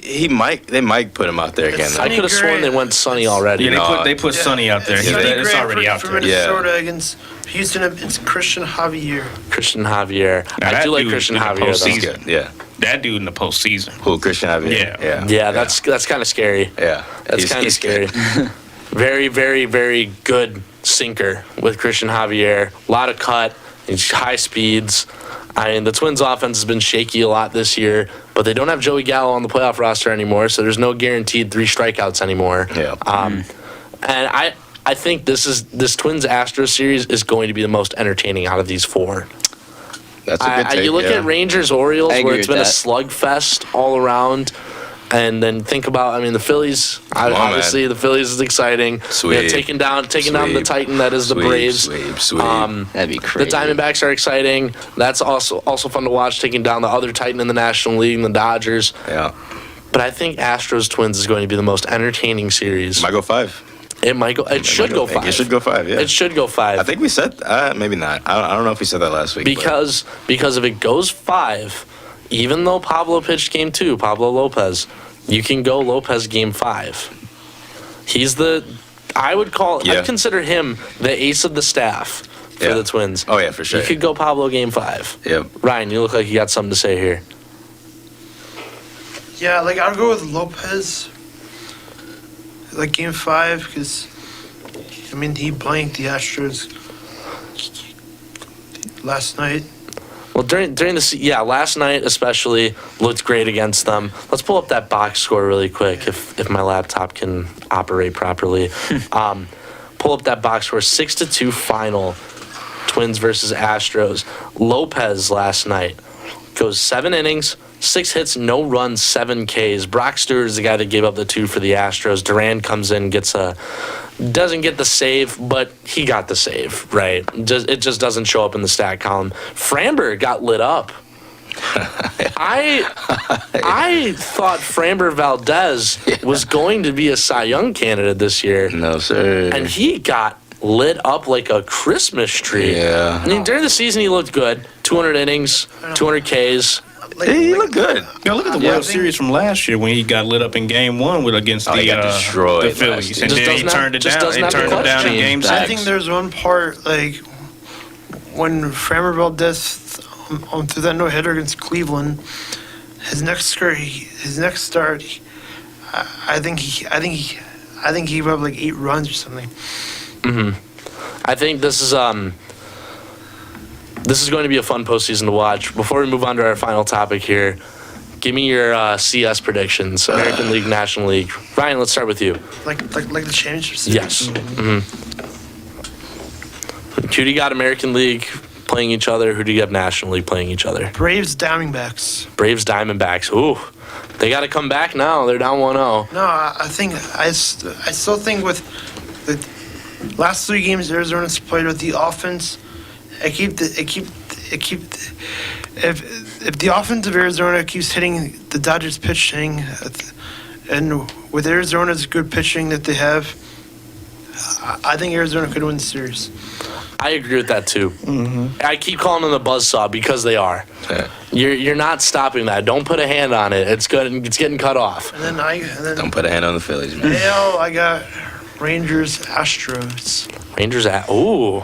they might put him out there again. It's though. I Sonny could have sworn Gray. they went Sonny already. Yeah, they put Sonny out there. It's Yeah, Sonny It's Gray already out for there. Minnesota against Houston. It's Christian Javier. Christian Javier. Now, I that do like dude Christian in the Javier, He's though. postseason. good. Yeah. That dude in the postseason. Who? Christian Javier. Yeah. Yeah, that's kind of scary. Yeah. That's kind of scary. Very, very, very good sinker with Christian Javier. A lot of cut, he's high speeds. I mean, the Twins' offense has been shaky a lot this year, but they don't have Joey Gallo on the playoff roster anymore, so there's no guaranteed 3 strikeouts anymore. Yeah. And I think this Twins Astros series is going to be the most entertaining out of these 4. That's a good take. You look yeah. at Rangers Orioles, I agree where it's with been a that. slugfest all around. And then think about, I mean, the Phillies. on, Obviously, the Phillies is exciting. Sweep. Taking down the Sweep. Titan that is the Sweep, Braves. Sweep. That'd be The crazy. Diamondbacks are exciting. That's also fun to watch, taking down the other Titan in the National League, the Dodgers. Yeah. But I think Astros Twins is going to be the most entertaining series. Might go 5. It might go. It should go 5. It should go 5. Yeah. It should go 5. I think we said maybe not. I don't know if we said that last week. but- because if it goes 5, even though Pablo pitched game 2, Pablo Lopez, you can go Lopez game 5. He's I'd consider him the ace of the staff for Yeah. the Twins. Oh yeah, for sure. You could go Pablo game 5. Yep. Ryan, you look like you got something to say here. Yeah, like I'll go with Lopez. Like game 5, because I mean he blanked the Astros last night. Well, during last night especially looked great against them. Let's pull up that box score really quick if my laptop can operate properly. Pull up that box score, 6-2 final. Twins versus Astros. Lopez last night goes 7 innings, 6 hits, no runs, 7 Ks. Brock Stewart is the guy that gave up the 2 for the Astros. Duran comes in, doesn't get the save, but he got the save, right? It just doesn't show up in the stat column. Framber got lit up. I thought Framber Valdez was going to be a Cy Young candidate this year, No sir. and he got lit up like a Christmas tree. Yeah. I mean, during the season, he looked good. 200 innings, 200 Ks. Like, He like- looked good. Now look at the Yeah, I World think- Series from last year when he got lit up in Game 1 against Oh, he got destroyed the last Phillies, year. and Just then he doesn't have- turned it just down. doesn't He have the turned it down in clutch Game gene. I 6. think there's one part like when Framber Valdez threw that no hitter against Cleveland. His next start, I think he gave up like 8 runs or something. I think this is going to be a fun postseason to watch. Before we move on to our final topic here, give me your CS predictions, American League, National League. Ryan, let's start with you. Like the championship series. Yes. Who do you got American League playing each other? Who do you have National League playing each other? Braves Diamondbacks. Braves, Diamondbacks. Ooh, they got to come back now. They're down 1-0. No, I still think with the last 3 games Arizona's played with the offense, if the offense of Arizona keeps hitting the Dodgers pitching, and with Arizona's good pitching that they have, I think Arizona could win the series. I agree with that too. I keep calling them the buzzsaw because they are. Yeah. You're not stopping that. Don't put a hand on it. It's good. It's getting cut off. And then Don't put a hand on the Phillies, man. AL, I got Rangers Astros. Rangers at ooh,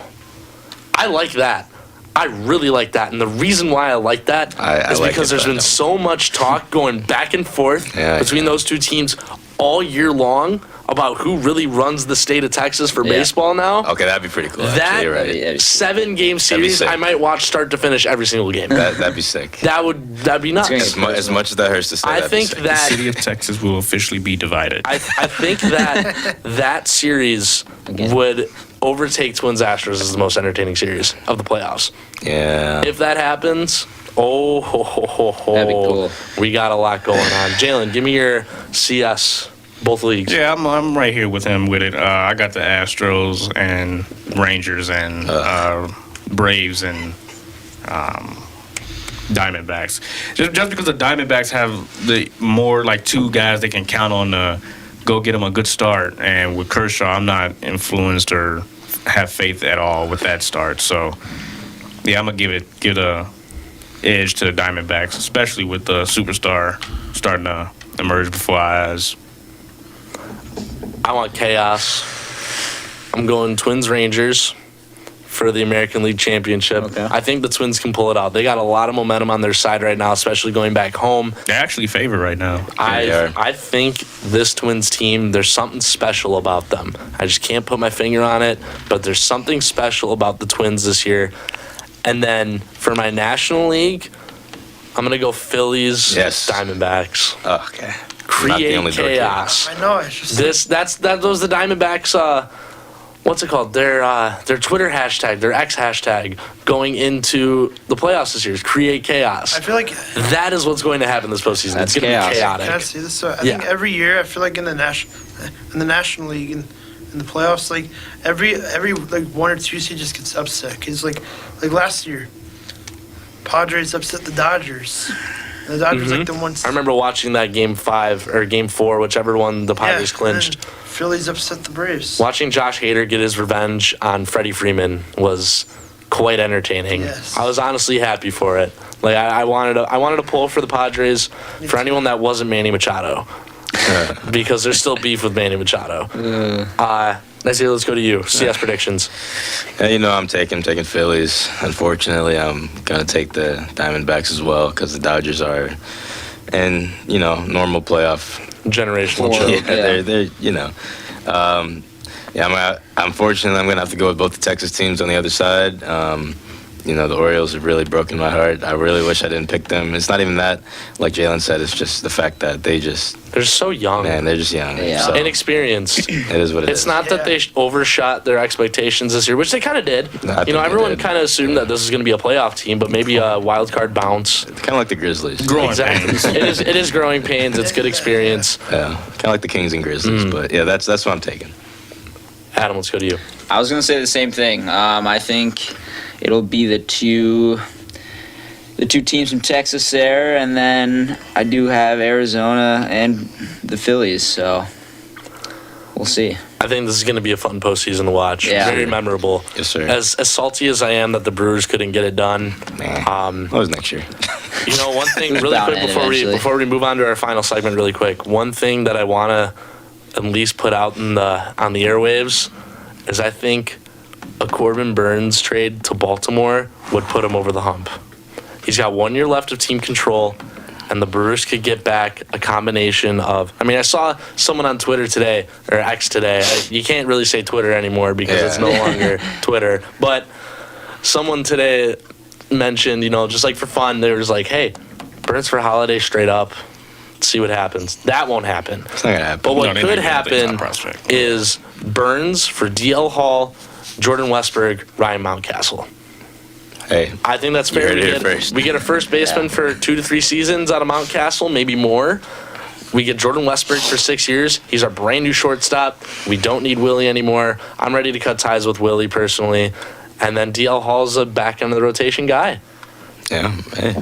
I like that. I really like that, and the reason why I like that is I like because it, there's but been no. so much talk going back and forth Yeah, between those two teams all year long about who really runs the state of Texas for Yeah. baseball now. Okay, that'd be pretty cool. That Actually, you're right. Yeah. 7-game series, sick. I might watch start to finish every single game. That'd be sick. That'd be nuts. gonna As much as that hurts to say, I that'd be think sick. that City of Texas will officially be divided. I think that series would overtake Twins Astros as the most entertaining series of the playoffs. Yeah. If that happens, That'd be cool. we got a lot going on. Jalen, give me your CS, both leagues. Yeah, I'm right here with him with it. I got the Astros and Rangers and Braves and Diamondbacks. Just because the Diamondbacks have the more like 2 guys they can count on to go get him a good start. And with Kershaw, I'm not influenced or have faith at all with that start. So, yeah, I'm going to give a edge to the Diamondbacks, especially with the superstar starting to emerge before our eyes. I want chaos. I'm going Twins Rangers for the American League Championship. Okay. I think the Twins can pull it out. They got a lot of momentum on their side right now, especially going back home. They're actually favored right now. they are. I think this Twins team, there's something special about them. I just can't put my finger on it, but there's something special about the Twins this year. And then for my National League, I'm going to go Phillies, Yes. Diamondbacks. Oh, okay. Create only dork chaos. I know, it's just That was the Diamondbacks. What's it called? Their Twitter hashtag, their X hashtag, going into the playoffs this year is create chaos. I feel like That is what's going to happen this postseason. That's It's going to be chaos. I chaotic. see this. I Yeah. think every year I feel like in the National League and in the playoffs, like every like 1 or 2 seed just gets upset. Cause like last year, Padres upset the Dodgers. And the Dodgers like the ones. I remember watching that Game 5 or Game 4, whichever one the Padres and clinched. then Phillies upset the Braves. Watching Josh Hader get his revenge on Freddie Freeman was quite entertaining. Yes. I was honestly happy for it. Like I wanted to pull for the Padres for anyone that wasn't Manny Machado, because there's still beef with Manny Machado. Nazir, let's go to you. CS predictions. Yeah, I'm taking Phillies. Unfortunately, I'm gonna take the Diamondbacks as well because the Dodgers are, and normal playoff. Generational Four. choke. Yeah, they're unfortunately, I'm gonna have to go with both the Texas teams on the other side. The Orioles have really broken my heart. I really wish I didn't pick them. It's not even that, like Jalen said, it's just the fact that they're so young. they're just young. Yeah. So Inexperienced. it is what it is. It's not that they overshot their expectations this year, which they kind of did. No, I think they Everyone did. kind of assumed that this is going to be a playoff team, but maybe a wild card bounce. Kind of like the Grizzlies. Growing Exactly. pains. It is growing pains. It's good experience. Yeah, kind of like the Kings and Grizzlies. But yeah, that's what I'm taking. Adam, let's go to you. I was gonna say the same thing. I think it'll be the two teams from Texas there, and then I do have Arizona and the Phillies. So we'll see. I think this is going to be a fun postseason to watch. Yeah. Very memorable. Yes, sir. As salty as I am that the Brewers couldn't get it done, That was next year. one thing Who's really bound quick in eventually? before we move on to our final segment really quick, one thing that I want to at least put out on the airwaves is I think a Corbin Burns trade to Baltimore would put him over the hump. He's got 1 year left of team control, and the Brewers could get back a combination of. I saw someone on Twitter today, or X today. You can't really say Twitter anymore because it's no longer Twitter. But someone today mentioned, just like for fun, they was like, hey, Burns for Holiday straight up. See what happens. That won't happen. It's not gonna happen. But what No, they could think that's happen not prospect. is Burns for DL Hall, Jordan Westberg, Ryan Mountcastle. Hey, I think that's fair. You heard it here first. We get a first baseman for 2 to 3 seasons out of Mountcastle, maybe more. We get Jordan Westberg for 6 years. He's our brand new shortstop. We don't need Willie anymore. I'm ready to cut ties with Willie personally. And then DL Hall's a back end of the rotation guy. yeah, hey,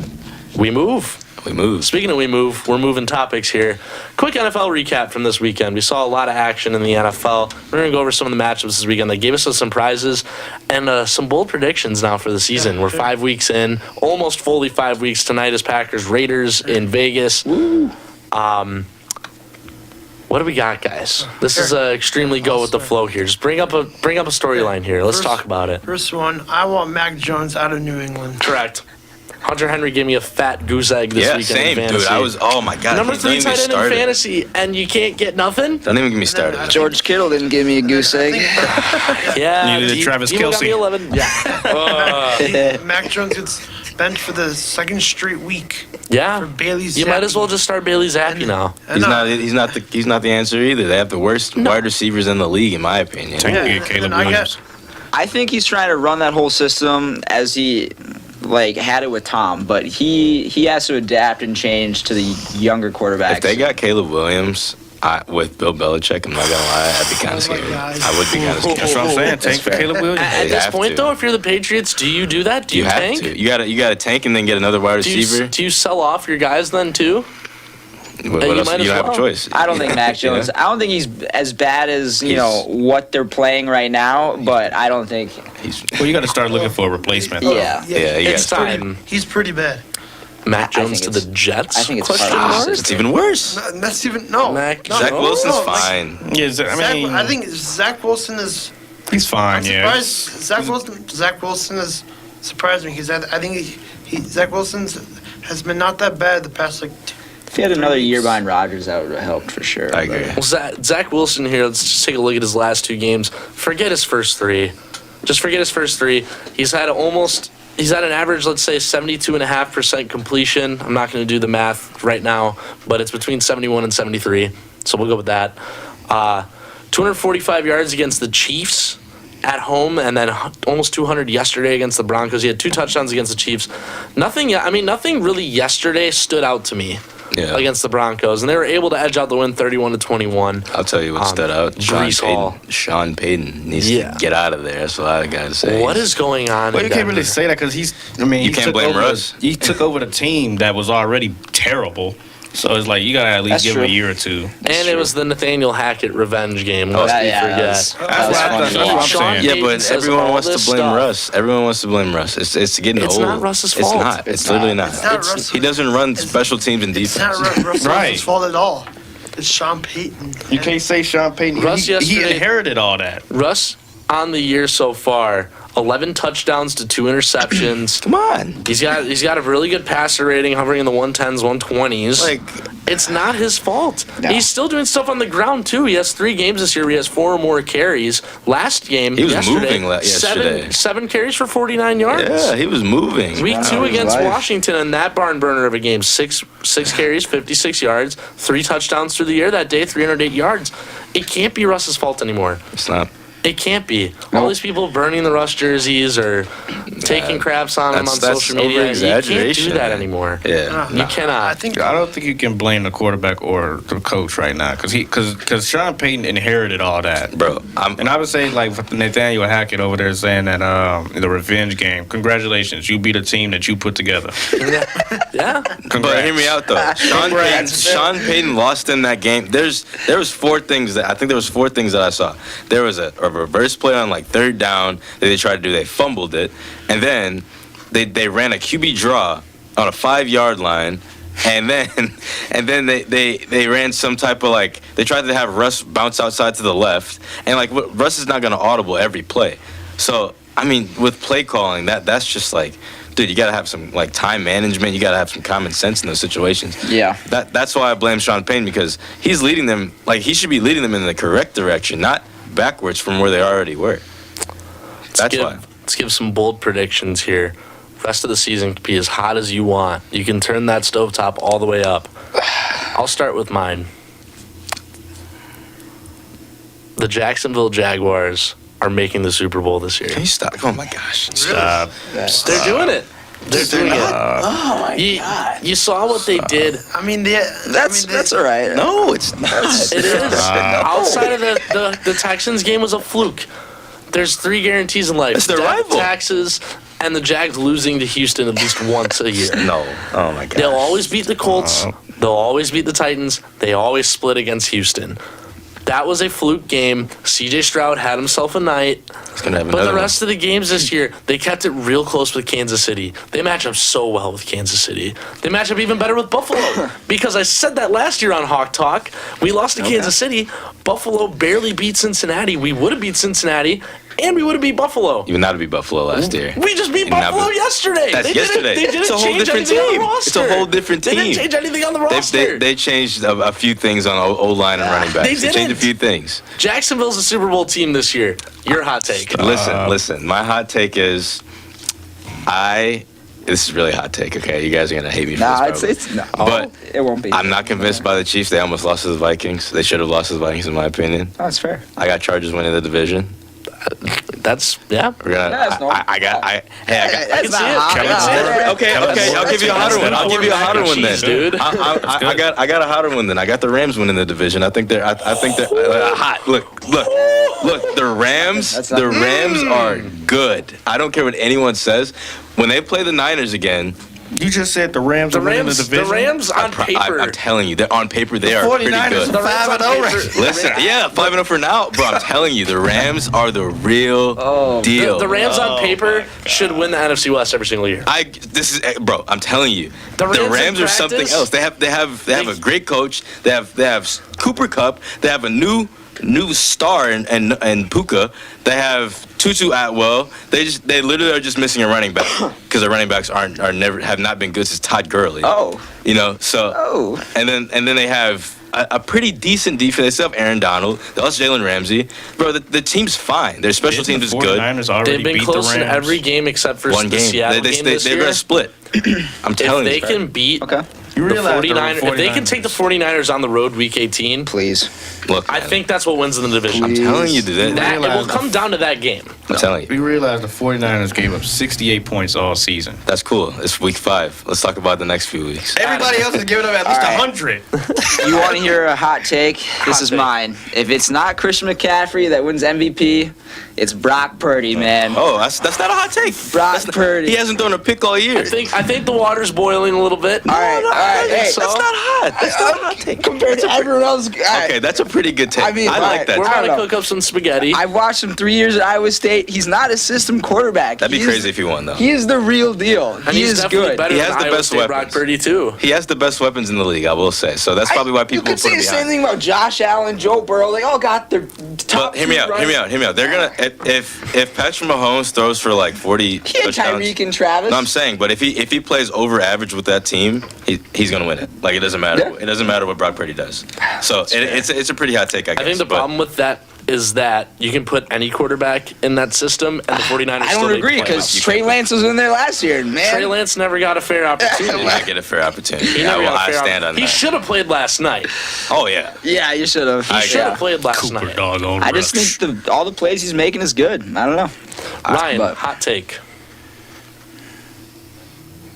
We move. we moved. Speaking of we move, we're moving topics here. Quick NFL recap from this weekend. We saw a lot of action in the NFL. We're going to go over some of the matchups this weekend. They gave us some prizes and some bold predictions now for the season. We're 5 weeks in, almost fully 5 weeks. Tonight is Packers-Raiders in Vegas. What do we got, guys? This is extremely go with the flow here. Just bring up a storyline here. Let's talk about it. First one, I want Mac Jones out of New England. Correct. Hunter Henry gave me a fat goose egg this Yeah, weekend same, in dude. fantasy. Oh my god. Number don't 3 even tight get end in started. fantasy, and you can't get nothing? Don't even get me started. I- George Kittle didn't give me a goose egg. Yeah. Neither did Travis Debo got me Kelce. 11. Yeah. Mac Jones gets benched for the second straight week Yeah. for Bailey You Zappi. might as well just start Bailey Zappi now. He's not the answer either. They have the worst wide receivers in the league, in my opinion. Take Yeah, me, and Caleb I Williams. I think he's trying to run that whole system as he had it with Tom, but he has to adapt and change to the younger quarterbacks. If they got Caleb Williams with Bill Belichick, I'm not gonna lie, I'd be kind of Oh my scared. God. I would be kind of scared. That's what I'm saying. Tank for fair. Caleb Williams. At You this have point, to. though, if you're the Patriots, do you do that? Do you, You have tank? to. You got to tank and then get another wide Do receiver. you sell off your guys then, too? What you else? might You as don't have a well. choice. I don't think Mac You know? Jones. I don't think he's as bad as He's- what they're playing right now. But I don't think. He's, Well, you got to start looking for a replacement. Yeah. Yeah, you It's gotta- time. He's pretty bad. Mac I Jones think to the it's- Jets? I think it's Question part of the mark? system. it's even worse. That's even no. Mac- no Zach no, Wilson's no, like, fine. Yeah, I mean, I think Zach Wilson is. he's fine. I'm Yeah. surprised. Zach Wilson has surprised me because I think Zach Wilson's has been not that bad the past like. If he had another year behind Rodgers, that would have helped for sure. I agree. Well, Zach Wilson here, let's just take a look at his last 2 games. Forget his first 3. Just forget his first 3. He's had an average, let's say, 72.5% completion. I'm not going to do the math right now, but it's between 71 and 73. So we'll go with that. 245 yards against the Chiefs at home, and then almost 200 yesterday against the Broncos. He had 2 touchdowns against the Chiefs. Nothing really yesterday stood out to me Yeah. against the Broncos, and they were able to edge out the win 31-21. I'll tell you what stood out. Brees Hall. Sean Payton needs Yeah. to get out of there. That's what I got to say. What is going on? Well, in you can't really Denver? say that because he's. I mean, You he can't took blame over Russ. He took over the team that was already terrible. So it's like you gotta at least That's give him true. a year or two. And it was the Nathaniel Hackett revenge game. Oh, Lest we yeah, forget. that was That's what I'm Sean saying. Yeah, Payton but says everyone all wants to this blame stuff. Russ. Everyone wants to blame Russ. It's getting It's old. not Russ's It's fault. not. It's literally not. It's not Russ. He doesn't run special teams and It's defense. not Russell's Right. fault at all. It's Sean Payton. You can't say Sean Payton. Russ he yesterday- inherited all that. Russ on the year so far, 11 touchdowns to 2 interceptions. Come on. He's got a really good passer rating, hovering in the 110s, 120s. Like, It's not his fault. No. He's still doing stuff on the ground too. He has 3 games this year where he has 4 or more carries. Last game, He was yesterday, moving yesterday. seven carries for 49 yards. yeah, he was moving. Week 2 his against life. Washington and that barn burner of a game, six carries, 56 yards, 3 touchdowns through the air that day, 308 yards. It can't be Russ's fault anymore. It's not. It can't be. All these people burning the Russ jerseys or taking craps on him on That's social media. You can't do over-exaggeration, that man. anymore. Yeah. You cannot. I think I don't think you can blame the quarterback or the coach right now because Sean Payton inherited all that. Bro, And I would say, like, with Nathaniel Hackett over there saying that the revenge game, congratulations, you beat a team that you put together. Yeah. But hear me out though. Sean Payton lost in that game. There was 4 things that I saw. There was a reverse play on like 3rd down that they tried to do. They fumbled it, and then they ran a QB draw on a 5-yard line. And then they ran some type of like they tried to have Russ bounce outside to the left, and like Russ is not going to audible every play. So I mean, with play calling, that's just like, dude, you got to have some like time management. You got to have some common sense in those situations. Yeah. That's why I blame Sean Payton, because he's leading them like he should be leading them in the correct direction, not backwards from where they already were. That's why. Let's give some bold predictions here. Rest of the season can be as hot as you want. You can turn that stovetop all the way up. I'll start with mine. The Jacksonville Jaguars are making the Super Bowl this year. Can you stop? Oh my gosh. Stop. They're doing it. They're doing it. Oh my You saw what they did. I mean, That's all right. No, it's not. It is. Outside of the Texans game was a fluke. There's 3 guarantees in life. It's their Death, rival. taxes, and the Jags losing to Houston at least once a year. No. Oh my gosh. They'll always beat the Colts. They'll always beat the Titans. They always split against Houston. That was a fluke game. CJ Stroud had himself a night. He's gonna have But another the rest of the games this year, they kept it real close with Kansas City. They match up so well with Kansas City. They match up even better with Buffalo. Because I said that last year on Hawk Talk. We lost to Kansas City. Buffalo barely beat Cincinnati. We would have beat Cincinnati, and we would have beat Buffalo. You would not beat Buffalo last year. We just beat You would not Buffalo be- yesterday. That's They yesterday. Didn't It's a whole change different anything on team. the roster. It's a whole different They team. didn't change anything on the roster. They changed a few things on O-line and running backs. They They changed a didn't. few things. Jacksonville's a Super Bowl team this year. Your hot take. Listen. My hot take is, this is really a hot take, okay? You guys are going to hate me for Nah, this. it's no. But it won't be. I'm not convinced by the Chiefs. They almost lost to the Vikings. They should have lost to the Vikings, in my opinion. That's fair. I got Chargers winning the division. That's, yeah. We're gonna. That's no- I got. That's see it. hot. I can see it. Okay. I'll give you a hotter one. I'll give you a hotter one then, dude. I got a hotter one then. I got the Rams winning the division. I think they're hot. Look. The Rams. That's not- The Rams are good. I don't care what anyone says. When they play the Niners again, You just said the Rams The are winning the Rams, division. the Rams on paper. I'm telling you, they're on paper. They are pretty 49ers good. The Rams on 5-0 paper- Listen, yeah, 5-0 for now, bro. I'm telling you, the Rams are the real deal. The Rams on paper should win the NFC West every single year. Bro. I'm telling you, The the Rams Rams in are something practice, else. They have a great coach. They have Cooper Kupp. They have a new star and Puka. They have Tutu Atwell. They literally are just missing a running back because the running backs have not been good since Todd Gurley. Oh. You know, so and then they have a pretty decent defense. They still have Aaron Donald. They also Jalen Ramsey. Bro, the team's fine. Their special Didn't teams the is good. 49ers already They've been beat close the in Rams. every game except for One the game. Seattle game this They're year. gonna split. I'm If telling they you. can beat Okay. You the realize 49ers, if they can 49ers take the 49ers on the road week 18, Please. Look, I man, think that's what wins in the division. I'm telling you, dude. That it will realize come down to that game. I'm telling We you. realize the 49ers gave up 68 points all season. That's cool. It's week 5. Let's talk about the next few weeks. Everybody else is giving up at least All right. 100. You want to hear a hot take? This is take. mine. If it's not Christian McCaffrey that wins MVP, it's Brock Purdy, man. Oh, that's not a hot take. Brock Purdy. He hasn't thrown a pick all year. I think the water's boiling a little bit. All right, all right. Hey, so. That's not hot. That's not a hot take. compared to everyone else. All right. Okay, that's a pretty good take. I mean, I all like right, that. We're I take. gonna don't know. cook up some spaghetti. I've watched him 3 years at Iowa State. He's not a system quarterback. That'd be He is- crazy if he won, though. He is the real deal. and He he's is definitely good. better He than has the Iowa best State Brock weapons. Purdy too. He has the best weapons in the league, I will say. So that's probably why people You could put say him the same behind. thing about Josh Allen, Joe Burrow. They all got their top. But hear me out. They're gonna if Patrick Mahomes throws for like 40 He had touchdowns. Tyreek and Travis. No, I'm saying, but if he plays over average with that team, he's gonna win it. Like it doesn't matter. Yeah. It doesn't matter what Brock Purdy does. So it's a pretty hot take, I guess. I think the but problem with that is that you can put any quarterback in that system, and the 49ers I still don't make agree playoffs. because Trey Lance was in there last year, man. Trey Lance never got a fair he opportunity. did not get a fair opportunity. He I never got a fair stand on opportunity. He that. should have played last night. Oh yeah. Yeah, you should have. I He should have played last Cooper night. doggone I just Rush. think all the plays he's making is good. I don't know. Ryan, But- hot take.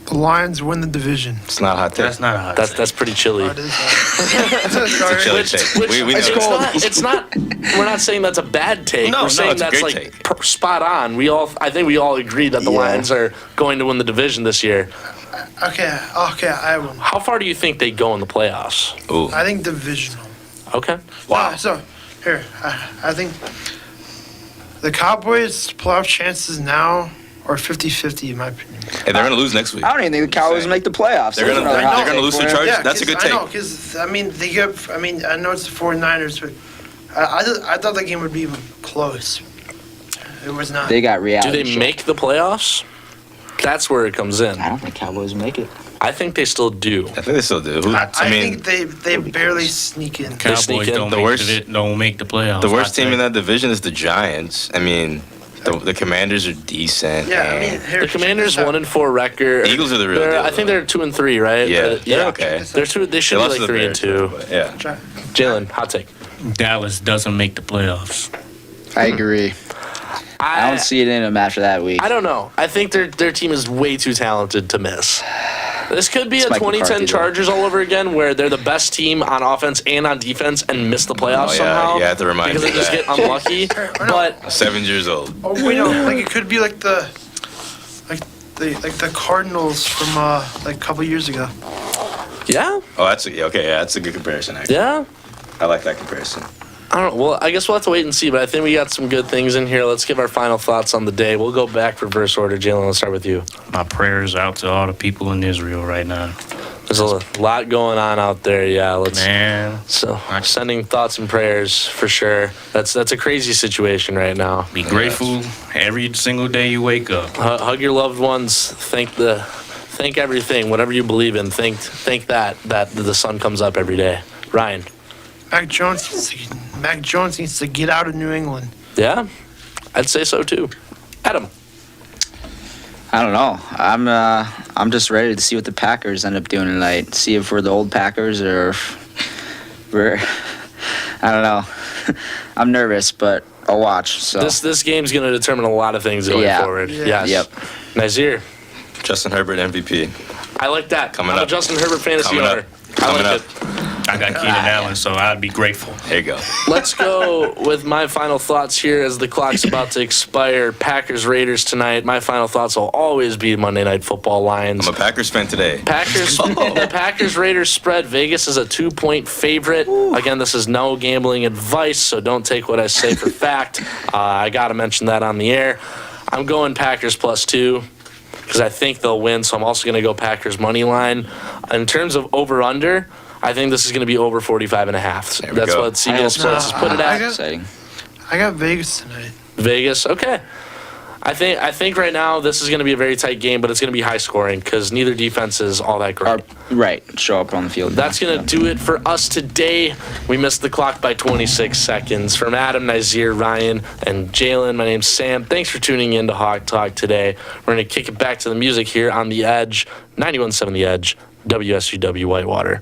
The Lions win the division. It's not a hot take. That's not a hot That's pretty chilly. Oh, it is. Sorry. Chilly take. We know it's, that. it's not. We're not saying that's a bad take. No, We're saying it's a that's great like take. spot on. I think we all agree that the Yeah. Lions are going to win the division this year. Okay, I have one. How far do you think they go in the playoffs? Ooh. I think divisional. Okay. Wow. So, here, I think the Cowboys' playoff chances now are 50-50 in my opinion. Hey, they're gonna lose next week. I don't even think the Cowboys make the playoffs. They're gonna- That's another hot they're gonna take lose for to you. Chargers. Yeah, That's a 'cause good I know, take. because, I know it's the 49ers, but I thought the game would be close. It was not. They got Do reality. they show. make the playoffs? That's where it comes in. I don't think Cowboys make it. I think they still do. I think they still do. Who- I I mean, think they barely sneak in. Cowboys sneak in. don't The make worst- don't make the playoffs. the worst Hot team take. in that division is the Giants. I mean, the Commanders are decent. Yeah, I and mean, here, The Commanders check this out. 1-4 record. The Eagles are the real deal, I think they're 2-3, right? Yeah, they're okay. They're two. They should They be lost like to the 3-2. Bears, but yeah. Try- Jalen, hot take. Dallas doesn't make the playoffs. I agree. I don't see it in them after that week. I don't know. I think their team is way too talented to miss. This could be It's a Mike 2010 McCarthy, though. Chargers all over again, where they're the best team on offense and on defense and miss the playoffs Oh, yeah, somehow. you have to remind because me they of just that. get unlucky. But 7 years old. Oh, wait, no, like it could be like the Cardinals from like a couple years ago. yeah, Oh, that's a good comparison. Actually, yeah. I like that comparison. I don't know. Well, I guess we'll have to wait and see, but I think we got some good things in here. Let's give our final thoughts on the day. We'll go back reverse order. Jalen, let's start with you. My prayers out to all the people in Israel right now. There's a lot going on out there. Yeah, let's. Man, So sending thoughts and prayers for sure. That's a crazy situation right now. be grateful every single day you wake up. Hug your loved ones. Thank everything, whatever you believe in. Thank that the sun comes up every day. Ryan. Mac Jones needs to get out of New England. Yeah, I'd say so too. Adam. I don't know. I'm just ready to see what the Packers end up doing tonight. See if we're the old Packers or if we're. I don't know. I'm nervous, but I'll watch. So This game's going to determine a lot of things going Yeah. forward. Yeah. Yes. Yep. Nazir. Justin Herbert MVP. I like that. Coming I'm up. a Justin Herbert fantasy Coming up. owner. I Coming like up. it. I got Keenan Allen, so I'd be grateful. There you go. Let's go with my final thoughts here as the clock's about to expire. Packers Raiders tonight. My final thoughts will always be Monday Night Football Lions. I'm a Packers fan today. The Packers Raiders spread. Vegas is a 2-point favorite. Again, this is no gambling advice, so don't take what I say for fact. I got to mention that on the air. I'm going Packers +2 because I think they'll win, so I'm also going to go Packers money line. In terms of over/under, I think this is going to be over 45.5. There we That's go. what CBS Sports has put it I at. got- Exciting. I got Vegas tonight. Vegas, okay. I think right now this is going to be a very tight game, but it's going to be high scoring because neither defense is all that great. Right. Show up on the field. That's going to do it for us today. We missed the clock by 26 seconds. From Adam, Nazir, Ryan, and Jalen, my name's Sam. Thanks for tuning in to Hawk Talk today. We're going to kick it back to the music here on The Edge, 91.7 The Edge, WSUW Whitewater.